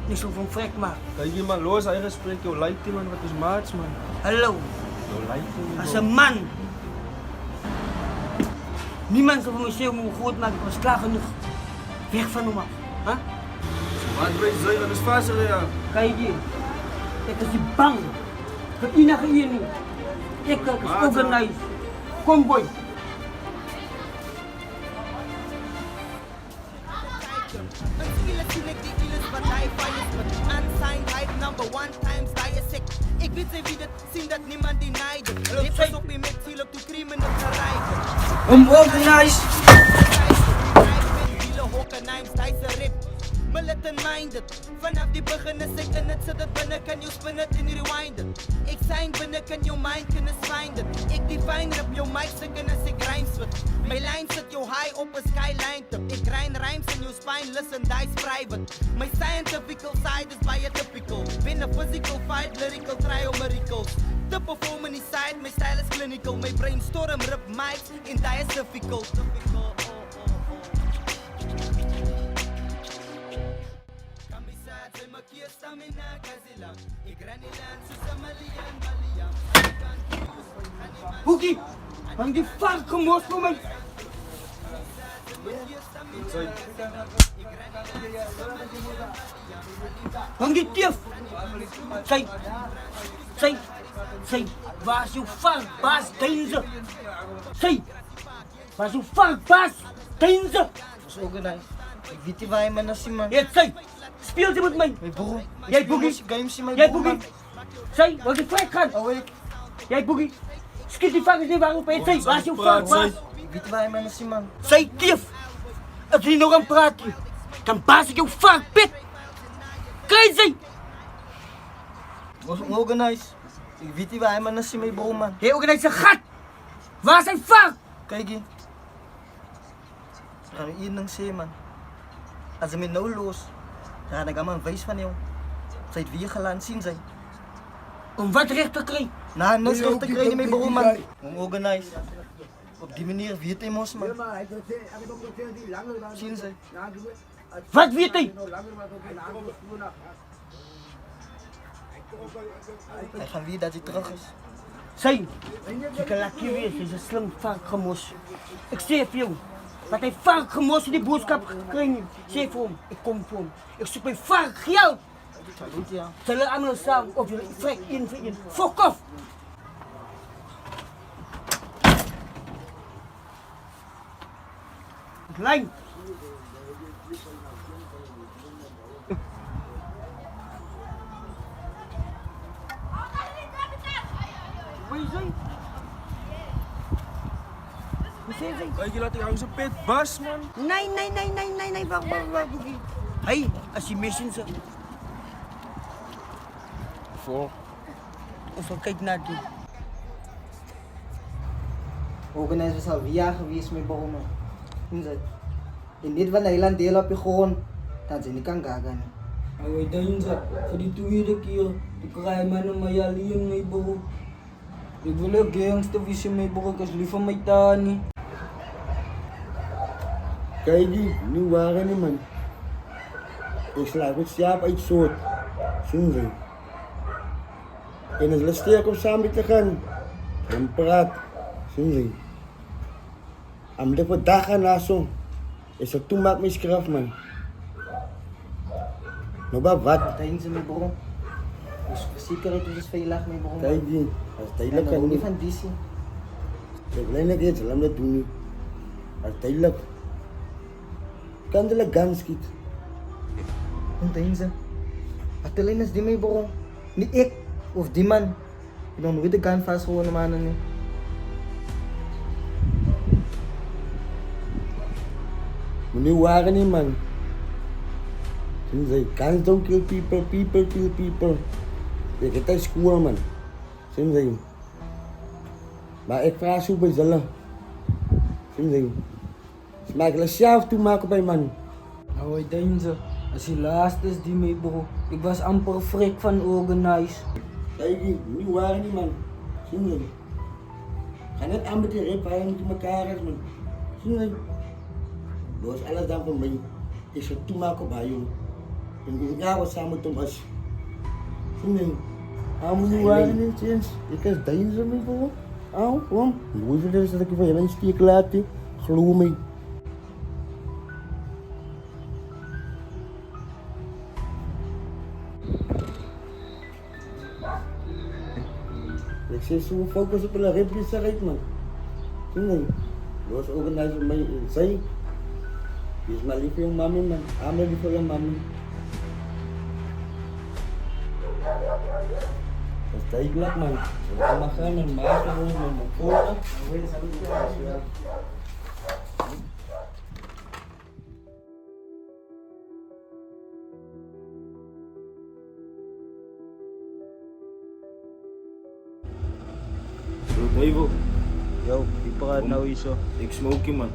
Niet zo van vrek maken. Kijk je man, los eigen gesprek, jou lijkt die man, wat is maats man? Hallo. Jou lijkt die Als een man. Niemand zou van mezelf moeten groot maken, ik was klaar genoeg. Weg van hem af. Huh? Wat wil je zeggen, dat is vast ja. Kijk hier. Ik is die bang. Voor enige hier niet. Ik is organized. Kom boy. Ik weet ze wie dat zien dat niemand denied het. Dit was op je met ziel op de criminal gerijden. Organized. Militant-minded. Vanaf die begin is ik in het, zit het binnen, kan je spin het en rewind het. Ik zijn binnen, kan je mind kunnen find het. Ik define rap, jouw mic zikken als ik rhymes wit. Mijn lijn zit jou high op een skyline tip. Ik grind rhymes in your spine, listen, dice private. My scientific side is by a typical. Binnen physical fight, lyrical trial miracles. The performance side, my style is clinical. My brainstorm rap mics, in die is difficult. Boogie, hang die varken los voor mij. Hang die tief. Zij, waar is uw vark, baas Deinze? Zij, waar is uw vark, baas Deinze? Dat is organized. Ik weet niet waar je me naar ziet, man. Ja, zij, speel ze met mij. Hey bro, jij Boogie. Jij Boogie. Zij, wat is vrek gaan? Oh, ik. Jij Boogie. Schiet die varkens niet waarop hij zij, waar is uw vark, baas? Ik weet waar je me naar ziet, man. Zij, tief. Als je nog een praatje, dan baas ik jouw vark, pit. Krijg zij. Dat was organized. Ik weet niet waar je me naar ziet, bro, man. Jij organiseert een gat. Waar is zijn vark? Kijk hier. Gaan we één ding zeggen, man. Als ze me nou los, dan ga ik aan een wijs van jou. Zij het weer gelaan zien zijn. Om wat recht te krijgen? Nou, niks recht te krijgen, mijn bro, man. Om organized. Op die manier weet hij mos, man. Zien ze? Wat weet hij? Hij gaat weer dat hij terug is. Zijn, je kan lucky wees, hij is een slim varkgemos. Ik zeg voor jou, wat hij varkgemos in die boodschap gekregen heeft. Zeg voor hem, ik kom voor hem. Ik zoek mijn varkgeld. Salut, ja. Zullen allemaal samen of jullie vrek één voor één. Fuck off! Lijn! Waar is hij? Kijk, je laat die hang zijn pet bas, man. Nee, wacht, Boekie. Hey, als je missie ze. Voor. Of kijk naar die. Organizer is al jaar geweest met bomen. Zien ze? En niet van Nederland deel op je gewoon, dan zijn die kan gaga. Away dahil voor die tweede keer, die krijg man ng mayali yung may buro. Ik wil ook gangster visie may buro, kasi liever may tani. Kijk die, nu waren niet man. Ik slaap het slaap uit soort. Zien ze? En het lastig om samen te gaan. En praat. Zien ze? Am de voor dagen na zo. Is er toen maak mijn schrijf man. Nou wat? Daarheen ze met bro. Dus zekerheid is veilig met bro. Kijk die, als tijdelijk kan niet niet. van DC. Ik blijf nog eens, laat me dat doen nu. Als tijdelijk. Kan de gun schiet. En daarheen ze. Wat alleen is die mee bro. Niet ik of die man. Ik ben nooit de gun vast gewoon mannen nu. Nu waren niet man. Toen zei guns don't kill people, people kill people. Ik heb het school man. Toen zei maar ik vraag zo bij zelf. Toen zei smaak je zelf toemaken bij man. Away dahil als die laatste is die may buro. Ik was amper freak van organize. Kijk die, nu waren niet man. Toen zei ga net aan met die rip waar je met elkaar is man. Toen zei dat was alles dan voor mij. Ik zou toemaken bij jou. En ik ga wat samen met hem als. Toen nu waren niet eens. Ik heb deze mee voor. Au, kom. Hoe is het dat ik van je een steek laat? Geloof me. Ik zit zo focus op een rip die zeg man. Toen dat was organizer mij. Zij. Die is maar lief voor je mami man. Allemaal lief voor je mami. Dat is duidelijk man. We gaan gaan en maken we met mijn voren. David. Yo, die praat nou hier zo. Ik smoke je man.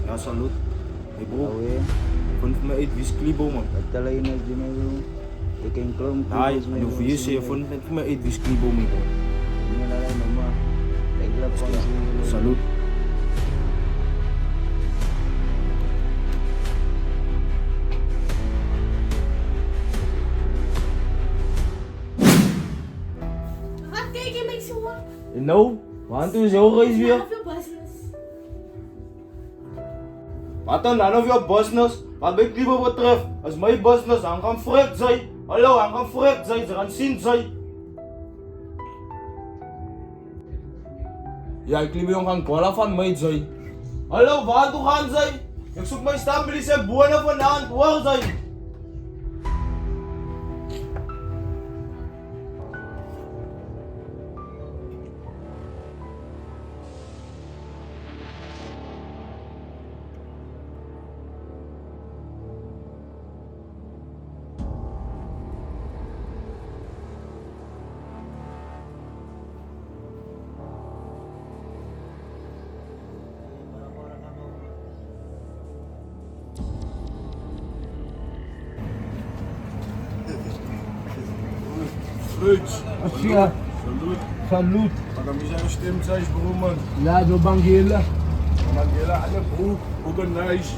Ja, salut. Hey bro. Vond me uit wie is Klibo man. Wat alleen is die nou doen? Ik ken klomp. Nee, nu voor je zei vond me uit wie is Klibo man bro. Ini lah nama. Ik lap van. Salut. Wat kijk je mij zo? En nou, want toen is jouw reis weer. Wat dan none of your business? Wat bij Klibo betreft, als mijn business, dan gaan vreemd zijn. Hallo, dan gaan vreemd zijn, ze gaan zien zijn. Ja, ik liep jong gaan ballen van mij zijn. Hallo, waar toe gaan zij? Ik zoek mijn stambelis en bonen vandaan, waar zijn? Fruits. Ja. Salut. Kami zijn stemsize bro man. Ja, zo Bangela. Mangela, alle bro, organize.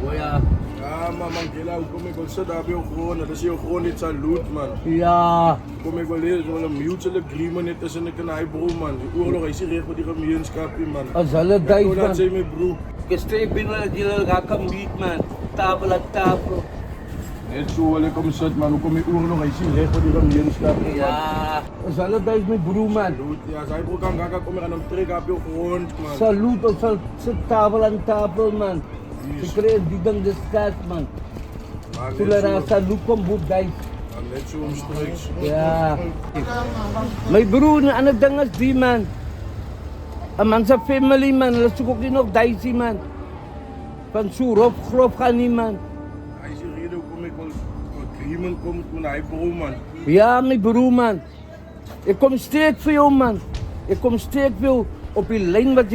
Oh ja. Ja man, Mangela, hoe kom ik wel zo daar weer gewoon, dat is hier gewoon niet salut man. Ja. Kom ik wel hier, zo'n mutual agreement net tussen ik en hij bro man. Die oorlog is hier echt met die gemeenschap man. Als alle duif man. Dat zijn mijn bro. Ik steek binnen dat jullie gaan meet man. Tafel aan tafel. Net zo wil ik om zit man, hoe kom ik oorlog, is hier echt met die gemeenschap man. Ja. Als alle duif mijn broer man. Ja, zij bro kan gaan, kom ik aan hem trekken op je grond man. Salut op zo'n tafel aan tafel man. Ik kreeg die dan de stad man. Toen er salut komt boek duif. Net zo omstreeks. Ja. Mijn broer aan het ding is die man. Een man zijn family man, dat zoek ook niet nog Daisy man. Van Soerop, grof gaan niet man. Hij is hier reden kom ik wel agreement komt met hij bro man. Ja, mijn broer man. Ik kom sterk voor jou man. Ik kom sterk voor jou. Op die lijn wat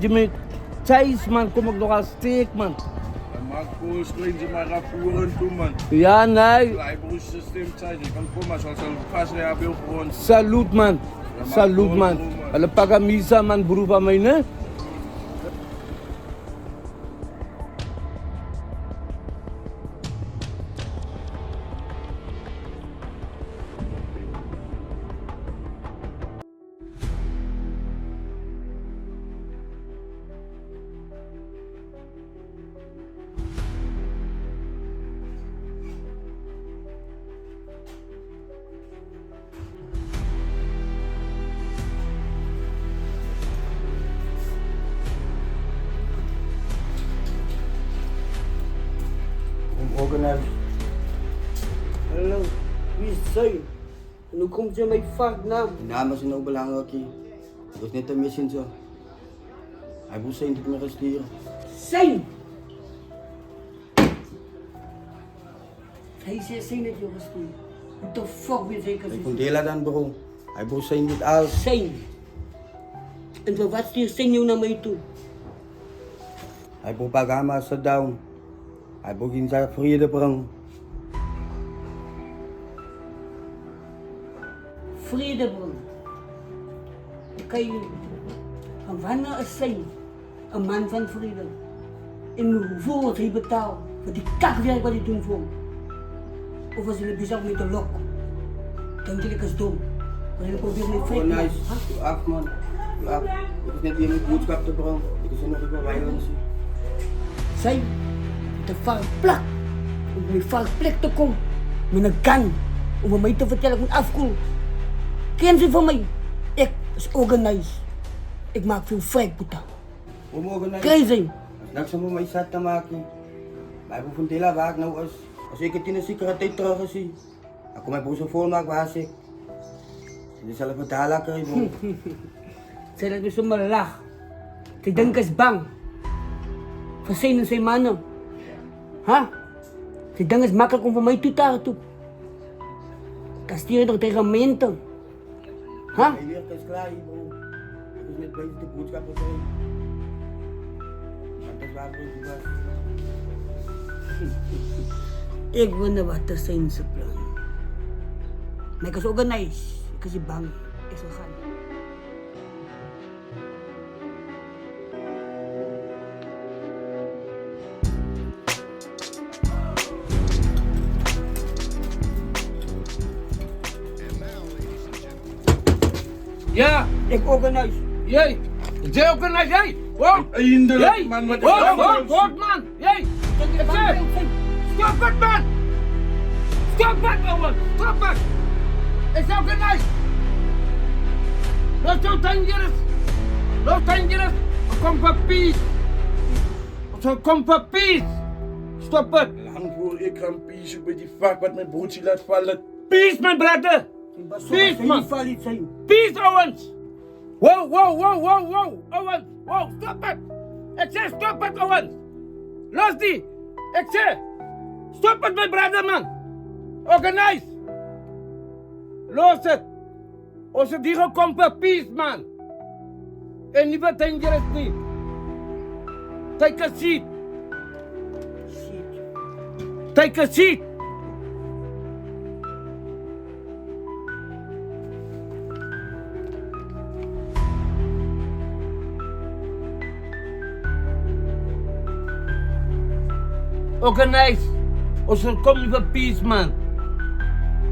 je met thuis man, kom ik nog als sterk man. Maar koos klein ze maar rapporten toe man. Ja, nee. Hij broer systeem thuis, je kan komen zoals een vast hij op je grond. Salut man. Salut man. Alle pagamisa man broer van mij ne. Organize. Hallo, wie is zij? En hoe komt je met vaknaam? De naam is ook belangrijk. Het is net een missie zo. Hij moet zijn niet meer resteren. Zijn! Hij zegt zijn dat je gestuurd. What the fuck ben zeker? Ik vond Dela dan bro. Hij moet zijn niet als. Zijn! En voor wat stuurt zijn jou naar mij toe? Hij moet Pagama sit down. Hij moet in zijn vrede brengen. Vrede brengen. Kijk, van wanneer is zij een man van vrede? En hoeveel wordt hij betaald voor die kakwerk wat hij doen voor? Of was hij bezig met de lok? Dan denk ik is dom. Maar hij probeert met vrede. Oh nice, doe af man. Doe af. Ik is net hier met boodschap te brengen. Ik is er nog even violence. Zij, de varplak. Om mijn varplek te komen. Met een gun. Om mij te vertellen, ik moet afkoelen. Ken ze van mij? Ik is organized. Ik maak veel vrek, puta. Hoe organized? Crazy. Dat ze met mij zat te maken. Maar ik van Dela waar ik nou is. Als ik het in de secreteit terug zie, dan kom ik boos een volmaak waar ik. Je zelf betalen krijgen. Zij dat is zomaar lach. Ze denken is bang. Voor zijn en zijn mannen. Ha? Ze denken is makkelijk om van mij toe te gaan toe. Dan stuur je toch tegen gemeenten. Ha? Mijn werk is klaar hier bro. Ik is net bezig de boodschappen te doen. Dat is waar ik was. Ik wonder wat er zijn ze plan. Maar ik is organized. Ik is bang. Ik zal gaan. Ja! Ik organise. Jij! Jij organise, jij! Wow! Eindelijk man, wat is Hoort man! Jij! Stop het man! Stop het man! Stop het! It's organized! That's so dangerous! So dangerous! I come for peace! So come for peace! Stop het! Lang voor ik gaan peace bij die vak wat mijn broertje laat vallen. Peace my brother! Peace man! Peace Owens! Wow, wow, wow, wow, wow! Owens! Wow, stop it! Ik zeg stop het Owens! Los die! Ik zeg! Stop het my brother man! Organize! Los het! Als het hier komt voor peace man! En niet wat dangerous niet! Take a seat! Take a seat! Organise. Ons kom nie vir peace, man.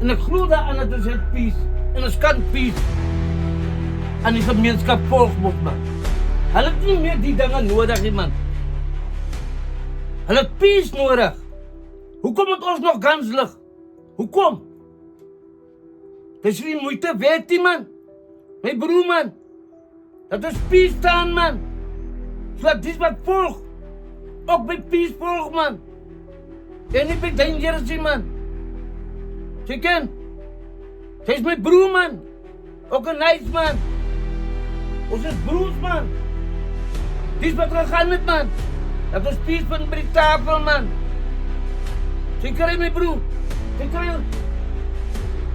En ek glo daaraan dat ons het peace. En ons kan peace aan die gemeenskap volg moet, man. Hulle het nie meer die dinge nodig nie, man. Hulle het peace nodig. Hoekom het ons nog guns lig? Hoekom? Dis nie moeite werd nie, man. My broer, man. Dat ons peace staan, man. Zodat dis wat volg. Ook by peace volg, man. En nie by dangerous nie, man. Chicken. Dis my broer, man. Ook 'n nice, man. Ons is broers, man. Dis wat gegaan het, man. Dat ons peace vind by die tafel, man. Chicken, my broer. Chicken.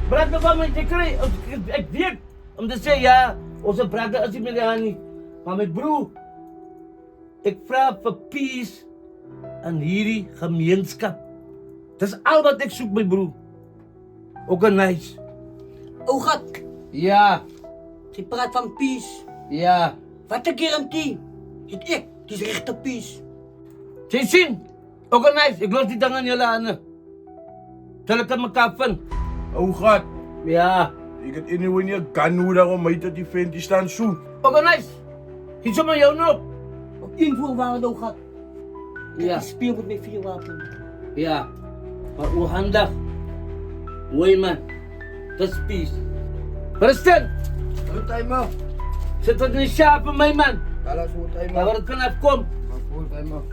Brother van my, chicken. Ek weet om te sê, ja, onze brother is nie meer daar nie. Maar my broer, ek vra vir peace in hierdie gemeenskap. Dis al wat ek soek, my broer. Organise. O gat. Ja. Jy praat van peace. Ja. Wat 'n garantie? Het ek, dis regte peace. Jy sien, organise, ek los die ding aan julle hande. Sal ek aan mekaar vind? O gat. Ja. Ik het anyway nie 'n gun nodig om my te defend, die staan so. Organise. Hier sommer jou nog. Op invoerwaarde o gat. Ja. Ek speel met my vuurwapen. Ja. Maar onhandig. Mooi, man. Dis peace. Preston! Goed, hy man. Sit wat in die sjaap vir my, man. Alles goed, hy man. Daar waar het vanaf kom. Goed, hy man.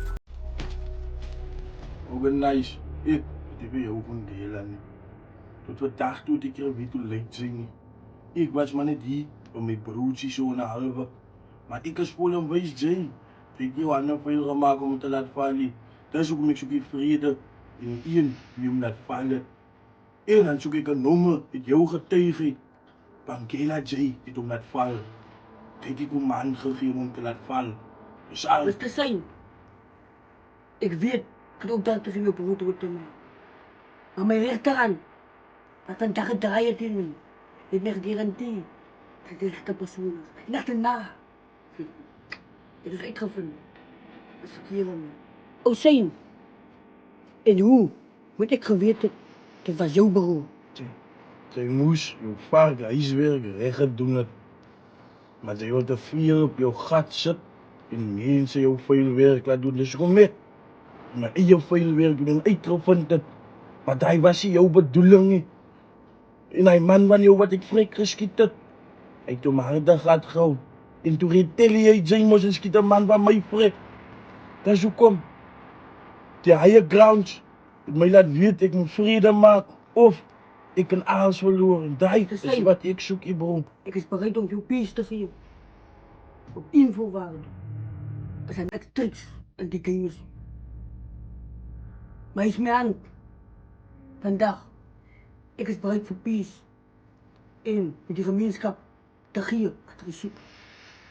Organise. Ik die bij jou van delen. Tot vandaag toe ik er weet hoe leuk zijn. Ik was maar net hier om mijn broertje zo naar halve. Maar ik is vol een wijs zijn. Ik heb handen veel gemaakt om het te laten vallen. Dat is ook ik zoek vrede in één die om laat vallen. En dan zoek ik een nummer met jou getuige. Bankela J die om laat vallen. Kijk ik hoe man gegeven om te laten vallen. Dus al. Wat te zijn. Ik weet dat ook dat er je broer wordt te doen. Maar mijn rechterhand, dat een dag draaien het in. Ik heb garantie. Dat is de persoon. Ik dacht erna. Het is uitgevonden. Dat is hier om. O zijn. En hoe? Moet ik geweten, dat was jouw broer. Zij moest jouw vader huiswerk recht doen het. Maar zij wil te veel op jouw gat zitten. En mensen jou veel werk laten doen. Dus kom met. Maar in jouw veel werk ben uitgevonden. Maar hij was niet jouw bedoeling. Nie. En hij man van jou wat ik vrek geschiet heb. Hij toen mijn harde gaat gauw. En toen retaliate zijn moest en schiet een man van mij vrek. Dat is hoe kom. Die higher grounds. Het mij laat weten ik moet vrede maken. Of ik kan alles verloren. Dat is wat ik zoek, bro. Ik is bereid om jouw peace te geven. Op invoerwaarde. Er zijn net tricks en die games. Maar is mijn hand. Vandaag. Ik is bereid voor peace. En met die gemeenschap te geven.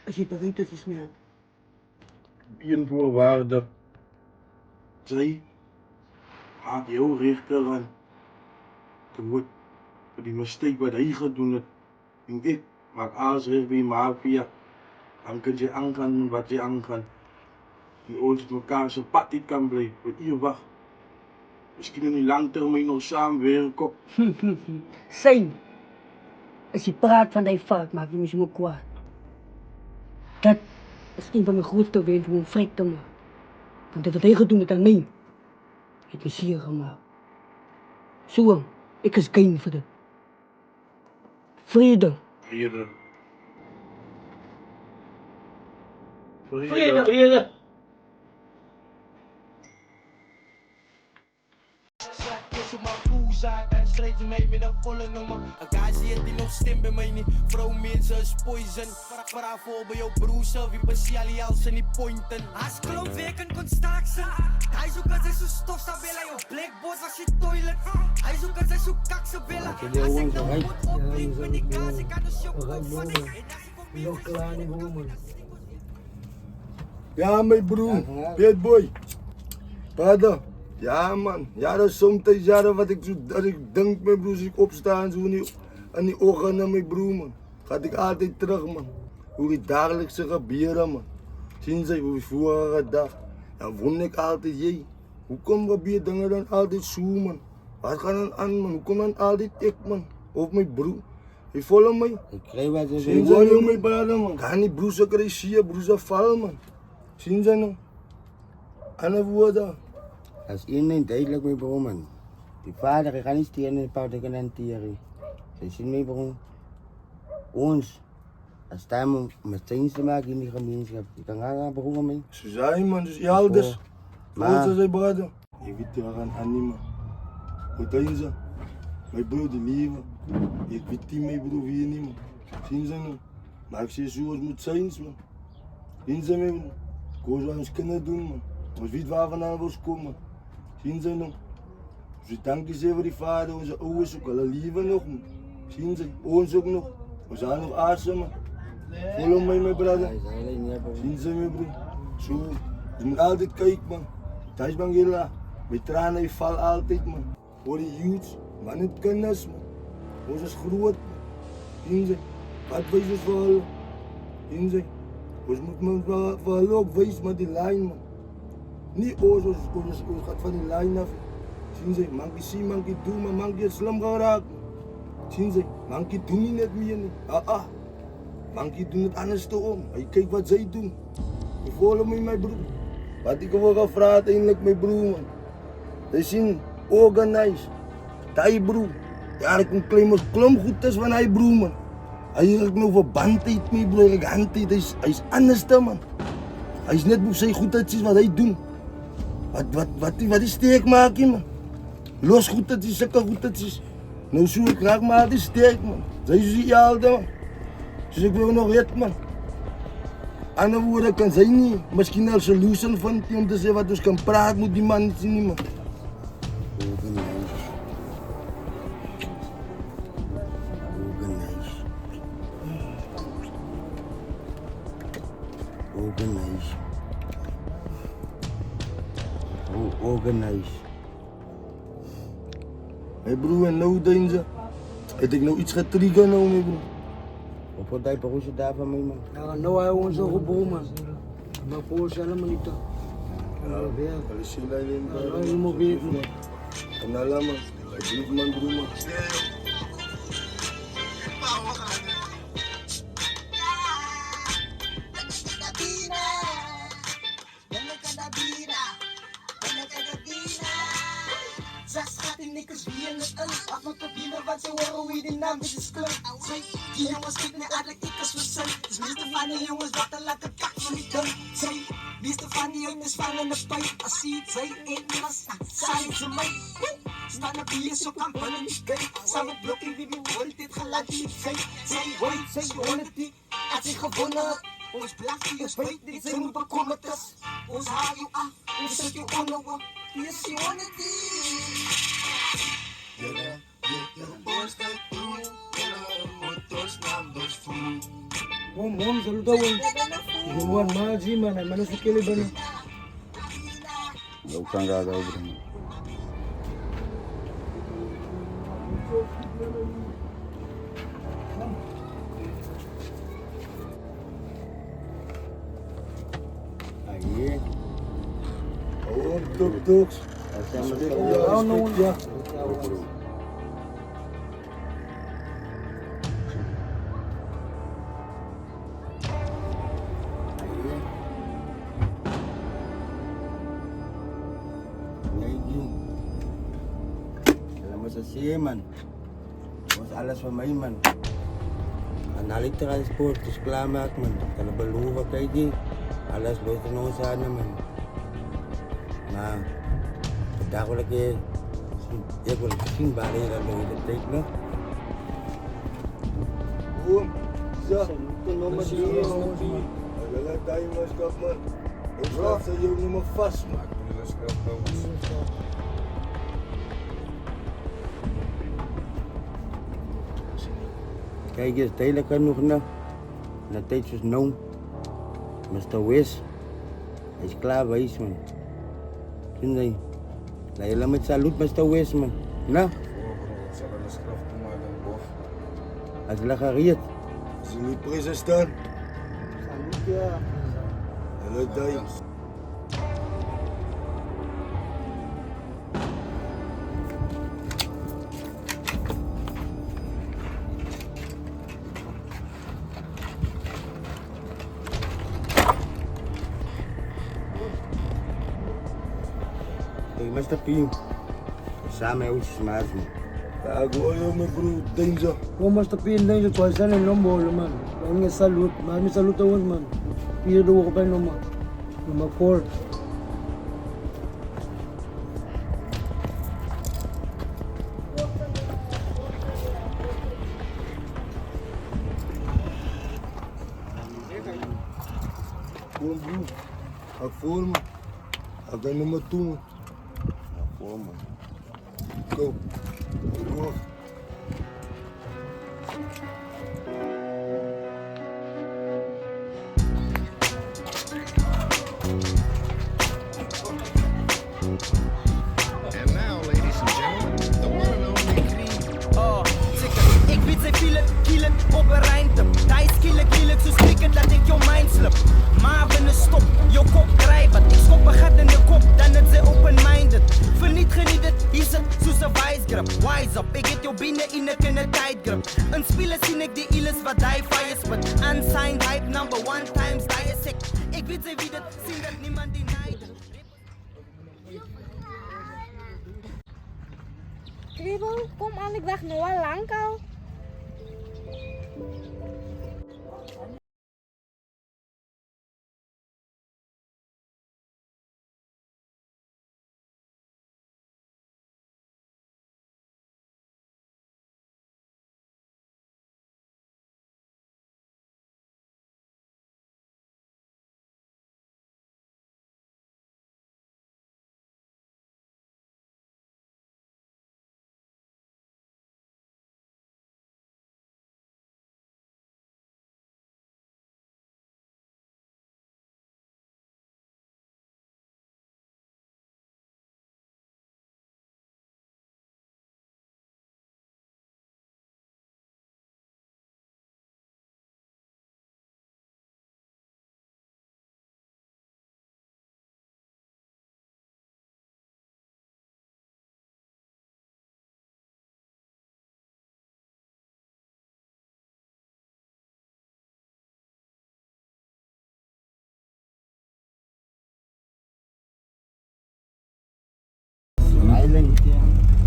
Als je bereid is, is mijn hand. Eén voorwaarde. Zij gaat jou rechter aan. Voor die mistake wat hij gedaan heeft. En ik maak alles recht bij mafia. Dan kun je aangaan wat je aangaan. En ons met elkaar zijn pad niet kan blijven. Wat hier wacht. Misschien in die lang termijn nog samenwerken. Zijn. Als je praat van die fout, maak je me zo kwaad. Dat is een van mijn grootste wensen om vrek te maken. Want dat hij gedaan heeft aan mij. Het me zeer gemaakt. Zo, ik is geen voor dit. Vrede. Vrede. Vrede. Vrede. En schreef mij met een volle nummer. Een gaasje die nog stem bij mij niet. Vrouw mensen is poison. Vraag voor bij jouw broer zelf. Wie speciaal als ze niet pointen. Als kloot werken kon staksen. Hij zoekt als hij zo stof zou willen. Jouw blackboards als je toilet. Hij zoekt als hij zo kak zou willen. Als ik nou moet opdrinken met die kaas. Ik kan de choco van Ja, mijn broer. Bad boy. Vader. Ja, man. Ja, dat is soms jaren wat ik denk, mijn broer, als ik opsta en zo aan die ogen naar mijn broer, man. Ga ik altijd terug, man. Hoe die dagelijkse gebeuren, man. Zien ze hoe vorige dag. Dan won ik altijd, jee. Hoekom probeer dingen dan altijd zo, man? Wat gaat dan aan, man? Hoekom dan altijd ik, man? Of mijn broer? Je volgt mij? Ik krijg wat ze Zien ze nu, mijn brother, man? Ga niet broer krijgen, broer vallen, man. Zien ze nou? Andere woorden. Dat is één ding duidelijk, mijn broer, man. Die vader, ik ga niet steren in de pauw, ik kan hanteren. Ze zien mijn broer. Ons. Als staan we met steeds te maken in die gemeenschap. Je kan gaan beroepen mee. Ze zijn, man, dus je ouders. Voor zijn brother. Je weet je gaan aan, man. Wat zijn ze? Mijn broer, die leven. Ik weet niet, mijn broer, wie niet, man. Zien ze nou? Maar ik zeg zoals het moet zijn, man. Zien ze, mijn broer? Ik wil zo ons kunnen doen, man. We weten waar vandaan we komen. Zien ze nou? Dus dank je voor die vader, onze ouders ook alle leven nog, man. Zien ze? Ons ook nog. We zijn nog aardig, man. Follow mij, mijn brother. Zien ze, mijn broer? Zo. Je moet altijd kijken, man. Thuis ben je laag. Mijn tranen vallen altijd, man. Voor die youths, man, het kennis, man. Ons is groot, man. Zien ze? Wat wijs is voor alle? Zien ze? Ons moet voor alle ook wijs met die lijn, man. Niet ons gaat van die lijn af. Zien ze? Mankie zie, mankie doen, maar mankie is slim geraakt, man. Zien ze? Mankie doen niet net meer, niet. Mankie doen het anders te om. Kijk wat zij doen. Je volgt me, mijn broer. Wat ik wil gevraagd eindelijk, mijn broer, man. Ze zien organized. Hij broer. Ja, ik kan claimen klom goed is van hij broer, man. Hij heeft me over bandheid, mijn broer. Ik handheid. Hij is anders, man. Hij is net op zijn goedheid wat hij doet. Wat is sterk maken, man. Los goedheid is, zeker goedheid is. Nou zoek ik graag maar die sterk, man. Zij is ja altijd, man. Dus ik wil nog weten, man. Andere woorden kan zij niet. Misschien een solution van om te zeggen wat dus kan praten moet die man niet zien, man. Organize. Mijn broer, en nou denken ze. Heb ik nou iets getriggerd, nou, mijn broer? Op wat hij beroes daar van mij, man? Ja, nou hij ons zo geboren, man. Maar voor ons helemaal niet. Ja, alles in lijn in. Ja, dat is helemaal beter, man. En nou, man. Ik doe man, broer, man. Die jongens kijken naar eigenlijk ik als we zijn. Dus meeste van die jongens dat te laten kak van die dun zijn. Meeste van die jongens vangen de pijp. Als zie het zij in was, zijn ze mij. Staan op hier zo kan ballen niet bij. Samen blokking wie me hoort dit geluid niet fijn. Zij hoort, zij hoort het niet. Als ik gewonnen ons blaft die ons weet niet. Zij moet bekomen dus. Ons haal je af, ons zet je onder. Die is je onder die. Mom, saluda, güey. Juan más, sí, man. Al menos que le van. Yo kan daar over. Aí. Oh, tuk-tuks. Ja, no, ja. Zie man, was alles van mij man. En al die transport is klaarmaak man. Kan ik beloven, kijk je, alles loopt in ons aan man. Maar vandaag wil ik wil zien waar je dat loopt de tijd nog. Boom, zo, nog maar die jongen. Ik wil dat je maar schap man. Ik laat ze jou niet meer vastmaken. Kijk eens, tijdelijk genoeg na. Na tijd zoals nou. Mr. West. Hij is klaar wijs man. Zie je? Laat je laat met salut Mr. West man. Nou? Als je gereed. Als je niet prijzen staan. Salut, ja. Hallo, Dai. Mr. P. Samen met ons maat, man. Gago ayaw may bro, danger. Kung mas tapiin lang yung tuwasan ng lombolo, man. Ang nga salute, mami salute awas, man. Pira daw ako pa yung number 4. Bom, bro. A forma. A ganha numa turma. A forma. Go. Go. And now, ladies and gentlemen, the one and only Cream. Oh, ik weet ze kielen op een ruimte. Hij skillen, zo skrikken dat ik jouw mind slip. Maar binnen stop, jouw kop drijven. Ik schop een gat in je kop, dan het ze open-minded. Verniet het, hier zit zoals een wijsgrip. Wise up, ik get jou binnen in een kindertijdgrip. Een speler zie ik die illes wat die fire spit. Unsigned hype number 1 times die is sick. Ik weet ze wie dat, zien dat niemand die nijden. Kriebel, kom aan, ik wacht nu al lang al.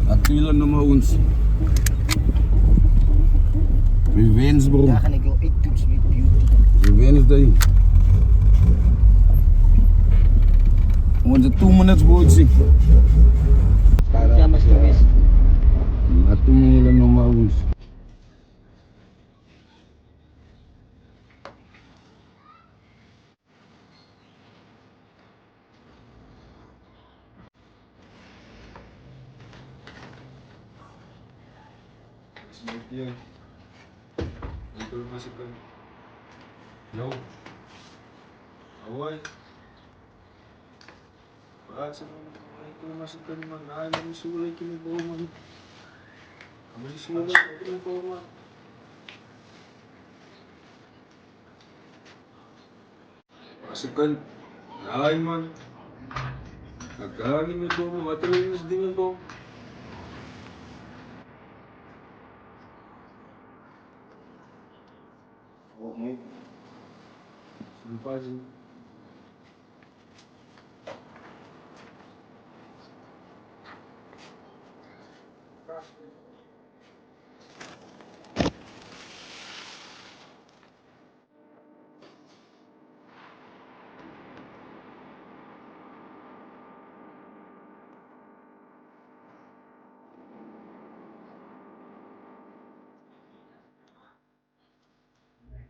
Akila nummer ons. Revenge, bro. Daar ga ik jou toets met beauty. Revenge day. Onze 2 minutes, bro. Ja, maar stil is. Akila nummer ons. Yo. Ito masukkan. Yo. Awal. Bahasa ito masukkan man. Ay, sulay kini bawa man. Kami sulay kini bawa man. Masukkan. Ay man. Agani may bawa. Matuloy din may bawa. Okay. Sumpah sih.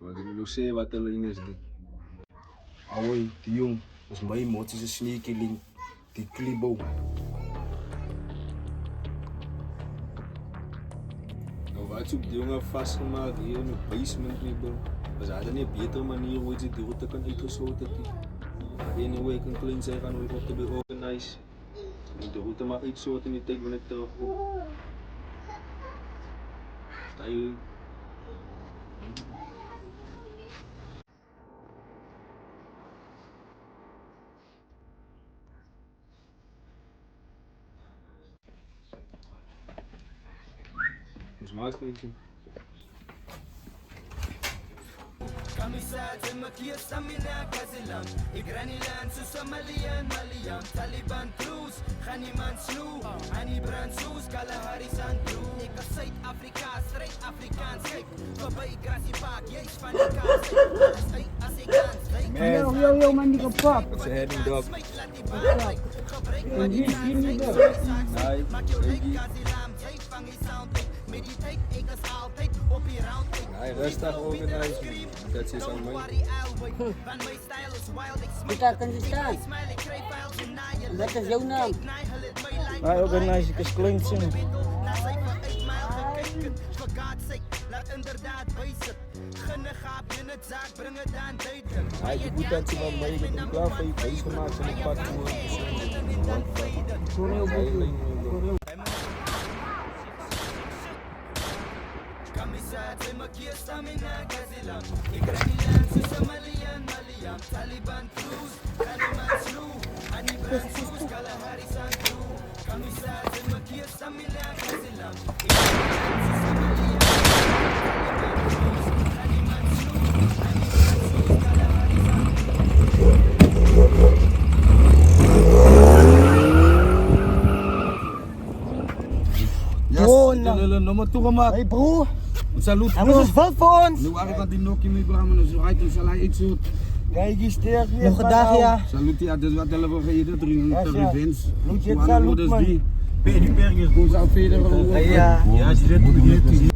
Wat wil sê wat hulle in is dit? Awai, die jong, is my mots is 'n sneaky link. Die klibo. Nou wat soek die jongen vastgemaakt hier in het basement nie, bro. Was daar nie 'n beter manier hoe jy die route kan uitgesort het nie? Anyway, kan klein sy gaan op te be organize. Moet die route maar uitsort in die tyd wanneer ek terugkom. Style. Ons maak het Kamisa Zimmakia Stamina Kazilam Igranilan Susamalian Maliam Taliban Cruz Ganiman Snoe Annie Brand Soes Kalahari Sandru Ik als Zuid-Afrika, strijd Afrikaans Kijk, voorbij Gracie Park, juist van de kaas Alles uit als ik aan Yo, man, die kapot. It's a heading dog. Nee, rustig organise. Dat is aan mij. Kita kan je staan. Wat is jouw naam? Wij organiseren een klein zin. Hij je moet dat wel mee met een klaar van je bezig gemaakt en een pak Taliban Cruz, Ganiman Snoe, Annie Brand Soes, Kalahari Sandru, Kamisa Zimmakia Stamina Kazilam, Oh, nomor toe gemaakt. Hey bro. Salut. Hij was wat voor ons. Nu waren dat die nokkie mee bramen, zo uit en salai iets zo. Kijk, je sterk weer. Nog een dag, ja. Salut, ja, dus wat hebben we gegeven? 300 revens. Moet je het salut, man. Die berg is goed, zou verder. Ja. Ja, ze zitten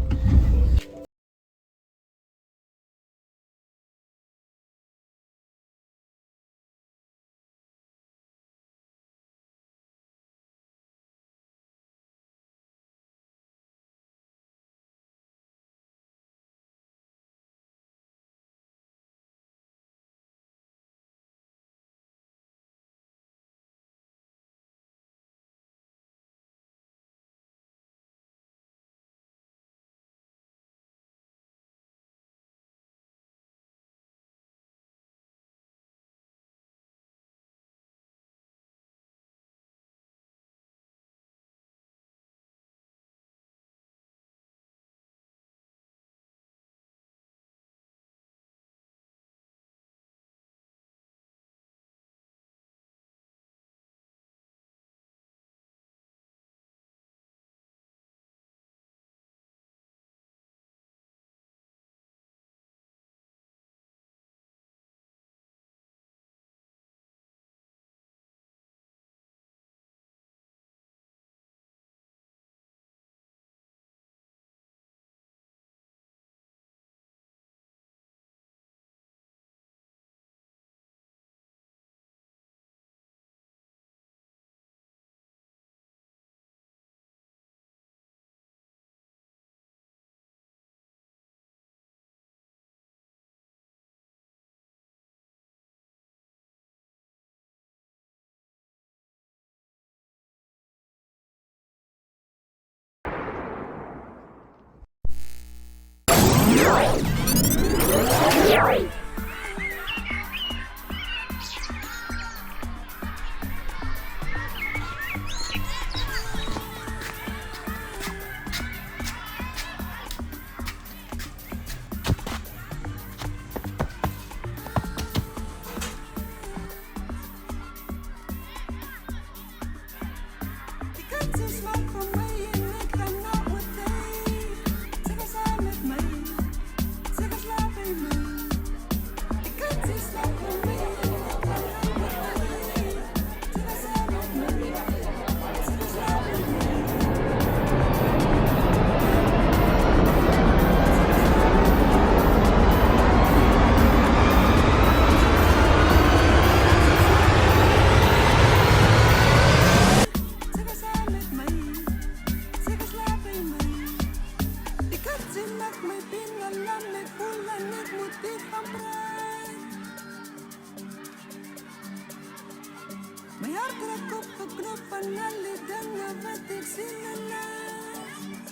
Mijn hart raakt opgeknopt van alle dingen wat ik zin erna.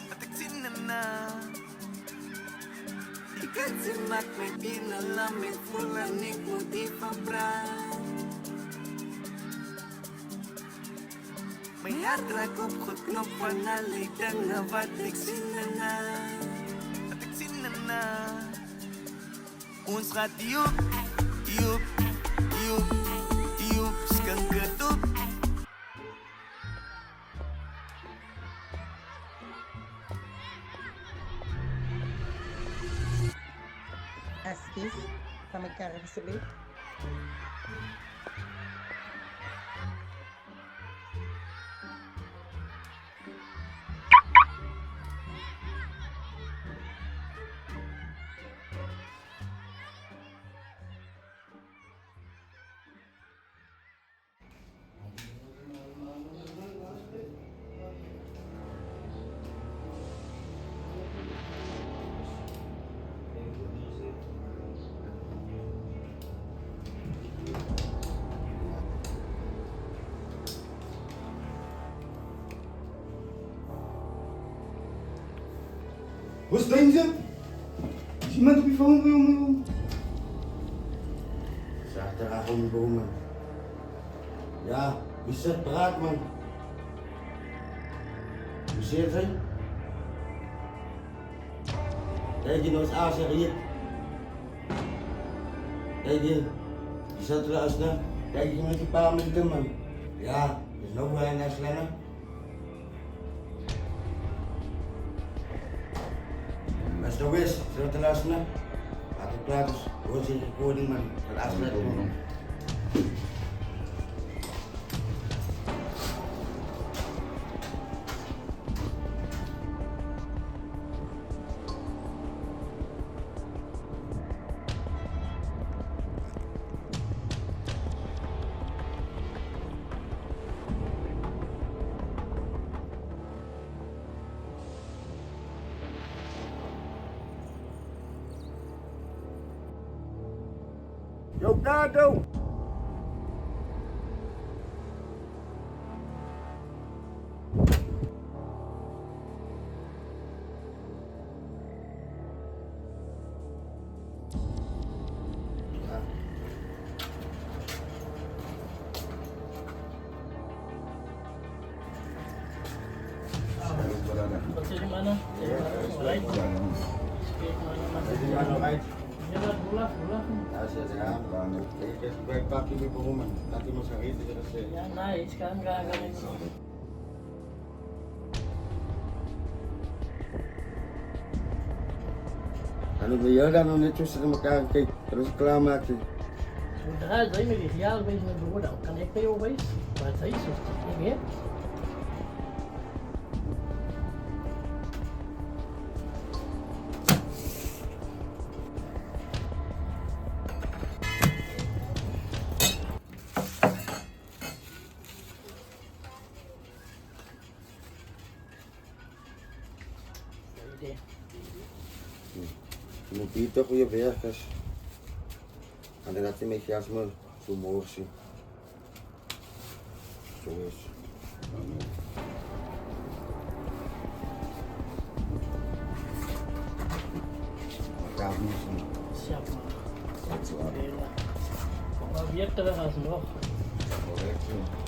Wat ik zin erna. Die kansen maakt mij binnenlam, ik voel en ik moet die verbranden. Mijn hart raakt opgeknopt van alle dingen wat ik zin erna. Wat ik zin erna. Ons gaat joep, joep, joep, joep, skankertoep. Assis, van elkaar alsjeblieft. Wat is danger? Is iemand op je phone bij jongen? Zeg daar gewoon bomen. Ja, wie zegt praat man? Wie zegt hij? Kijk je nog eens aan zeggen hier. Kijk je zat er als nou. Kijk je met die paar minuten man. Ja, is nog wel een slangen. Als het zo is, zullen we te luisteren? Laat het klaar dus. Hoor ze recording man. Dat afsluiten man. Yo, Nado! Wat zeg je mannen? Alright. Ja, bola. Ik pak je niet beroemen. Laat iemand zijn eten zeggen. Ja, nice. Kan graag alleen. En ik wil jou daar nog net tussen elkaar kijken. Dat is klaarmaken. Zodra zij met die gejaren bezig met behoorden, kan ik bij jou wezen? Wat zei je zo? Ik heb. Je moet hier toch weer werken. En dan had hij met jasme zo mooi zien. Zo is. Ik ga niet zien. Ja, maar. Dat is wel heel erg. Maar wie hebt er wel alsnog? Correct, ja.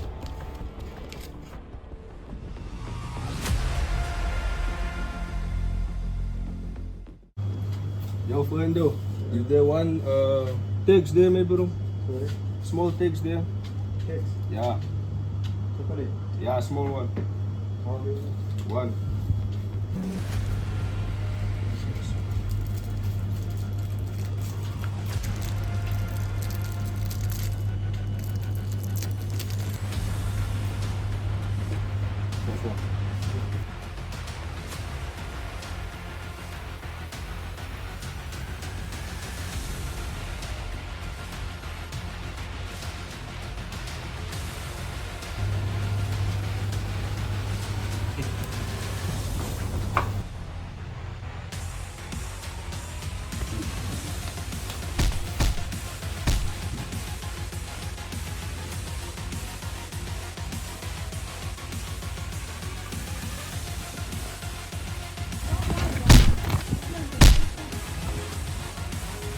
Yo, friendo, is there one text there, my bro? Sorry? Small text there? Text? Yeah. Chocolate? Yeah, small one. One.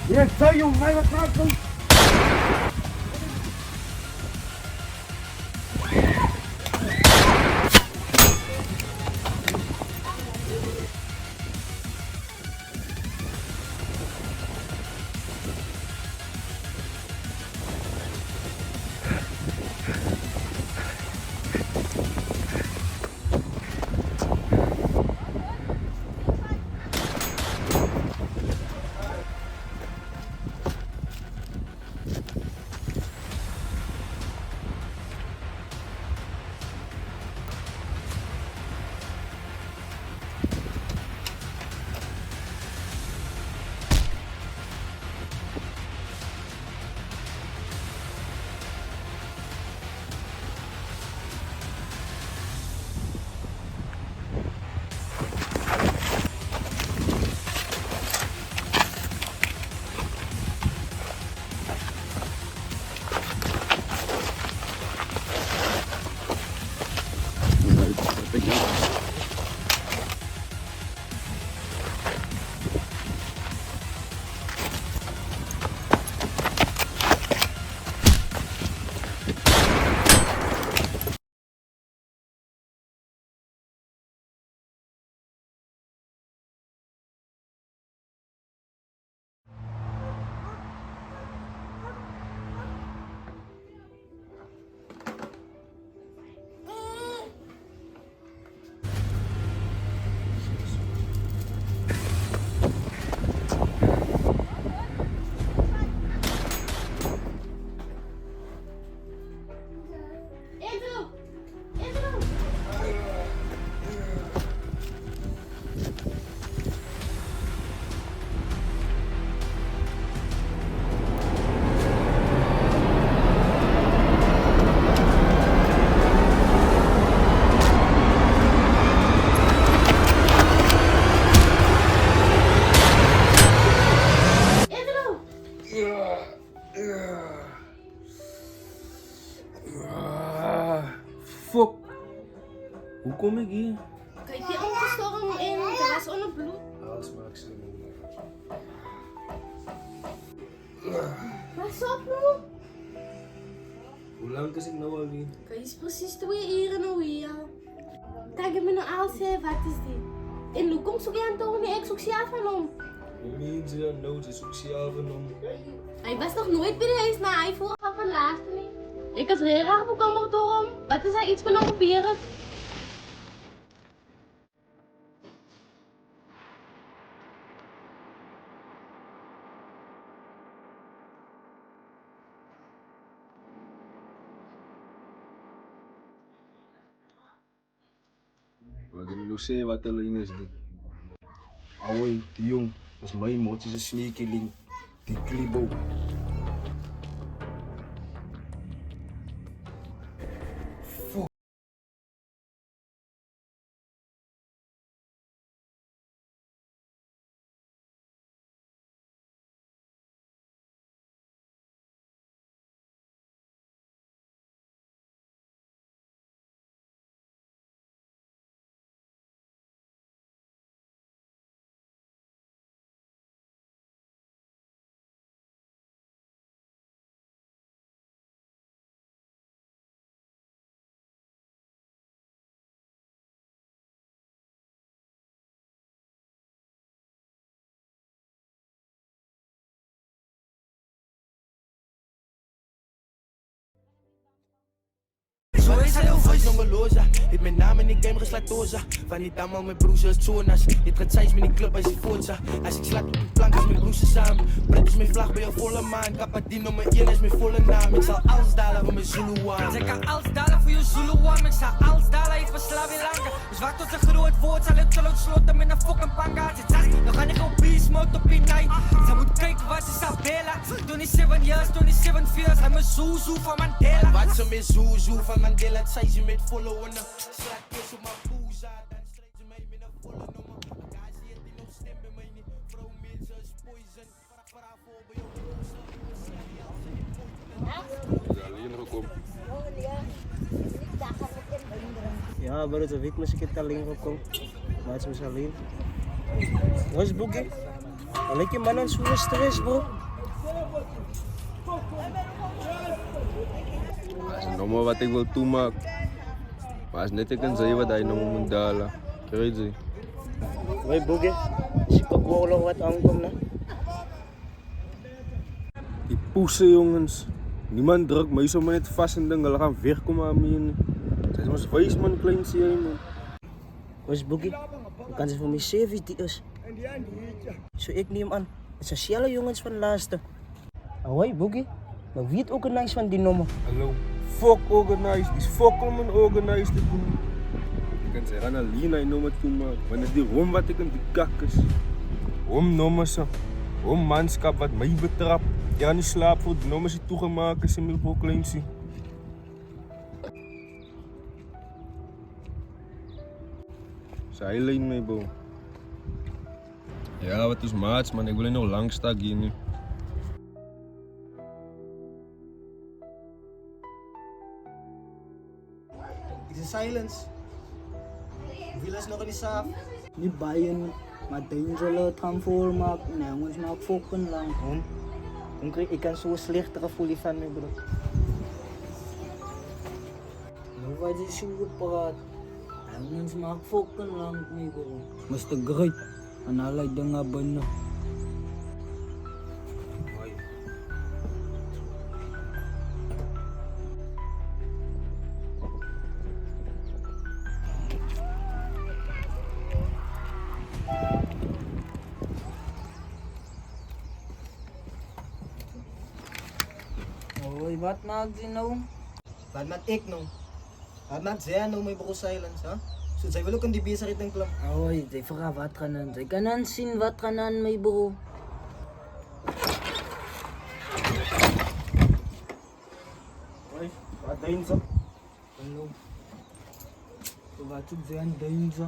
Yes, sir, you never can't go. kom ik hier? Kijk, die omgestorm en er was onder bloed. Alles maakt zin. Pas op nou. Hoe lang is ik nou al hier? Kijk, het is precies 2 uur nou hier. Kijk, ik ben nou al zei, wat is dit? En hoe komt zo aan toch niet? Ik zoek zelf van hem. Hoe meen ze dat nou? Ze is sociaal genomen. Hij was nog nooit bij de huis, maar hij vroeg af van laatste niet. Ik was heel erg bekommerd door hem. Wat is hij iets van hem proberen? Wat wil je zeggen wat alleen is dit? Awai, die jong, dat is mijn mot, is een sneakeling. Die klibo. Zo is hij al voice nog loza. Heeft mijn naam in die game geslatoza. Van die dame met broers als Jonas. Het gaat zijs met die club als je Fonza. Als ik slaat op die plank als mijn broers samen. Pret is mijn vlag bij een volle maan. Kapadino mijn 1 is mijn volle naam. Ik zal alles dalen voor mijn Zuluaan. Ik kan alles dalen voor je Zuluaan. Ik zal alles dalen even slaaf in Lanka. Dus wacht tot een groot woord. Zal ik te sloten met een fucking panga. Dan ga ik op beast mode op die night. Ze moet kijken wat ze zal bellen. 27 years, 27 years. Hij me zoezoe van Mandela. Wat ze met zoezoe van Mandela. Het zei ze met volle honden. Slaat kies op mijn boeza. Dan strijd ze mij met een volle nummer. Elkaar zie je die nog stem bij mij niet. Vrouw mensen is poison. Vraag voor bij jou. Alleen gekomen. Ja, bro, zo weet ik het alleen gekomen. Maar het is alleen. Wat is Boogie? Lijkt je man aan zo'n stress, bro? Dat is nog maar wat ik wil toemaken. Maar als net ik kan zeggen wat hij nog moet dalen. Crazy. Hoi Boogie, zie ik ook wel nog wat aankomt, hè? Die poesen jongens. Niemand drukt mij zo maar net vast en dingen. We gaan wegkomen aan mij. Zij is ons wijs man, klein zie je man. Wat is Boogie? Hoe kan ze voor mij zeven die is? Zo ik neem aan. Het zijn sociale jongens van de laatste. Hoi Boogie, maar wie het organiseert van die nummer? Hallo, fuck organized. Die is fuck om een organized te doen. Ik kan zeggen aan Alina en nummer toe maken. Maar dat is die rom wat ik in die kakkers. Om nummers, om manskap wat mij betrapt. Ja, niet slaap voor de nummers die toegemaakt is in mijn broek klein zie. Zij leen mee, bro. Ja, wat is maats, man. Ik wil nog lang staan hier nu. Is een silence. Wie is nog niet saaf? Niet bijen, maar Danger het gaan voormaken. Nee, jongens, maar fokken lang. Ik kan zo slecht gevoel van me, bro. Nou, wat is zo gepraat? Jongens, maar fokken lang, mee, bro. Maar het is great. En allerlei dingen binnen. Hoi, wat maakt die nou? Wat maakt ik nou? Wat maakt zij nou, mijn bro Silence, hè? Zo, zij wil ook in die bezigheid en klap. Hoi, zij vraagt wat gaan aan. Zij kan aan zien wat gaan aan, mijn bro. Hoi, wat doen ze? Hallo. Wat doen ze aan doen ze?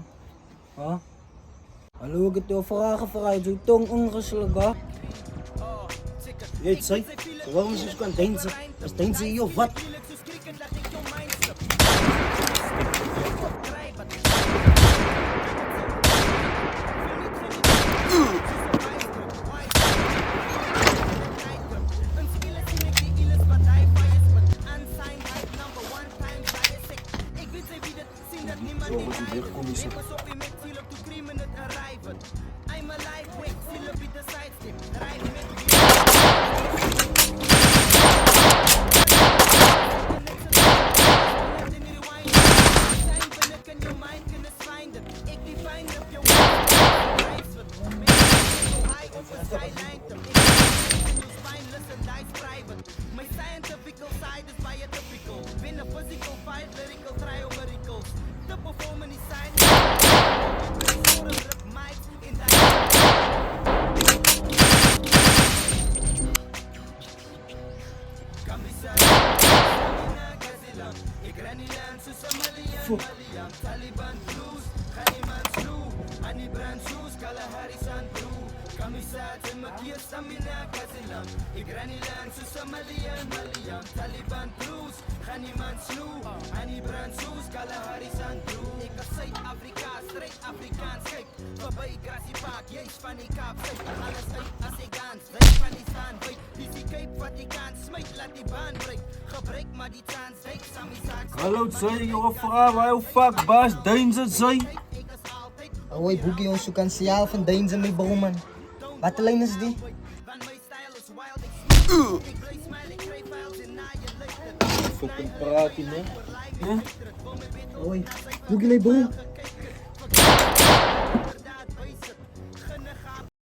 Huh? Hallo, ik heb jou vragen vooruit, zo tong ongeslagen. Weet zij, waarom is ze kan dansen? Dat is dansen hier of wat? de sidestep. Rijf met my scientifical side is biotypical. Been a physical fight, lyrical trio miracles. The performance side in that. Taliban blues, Haniman Slew, Ani Brand Shoes, Kalahari San Blue. Kamisat en makiya stamina kazilam. Igranilan susamalian maliam. Taliban blues, Haniman Slew, Ani Brand Shoes, Kalahari San Blue. Ik als Zuid-Afrika, straight Afrikaans, kijk. Voorbij Gracie Park, jij van die kaap, kijk. Alles uit als ik dans, wij van die staan, weet. Die zie Cape Vaticaan, smijt, laat die baan breek. Gebruik maar die trans, dijk, Sammy Saaks. Hallo, Zay, jonge vrouw, hoe fuck, baas, Deinze, Zay. Hoi, boekie, ons zoek aan signaal van Deinze mee, bro, man. Wat lijn is die? Fucking praat, man. Hoi, boekie, mee, bro.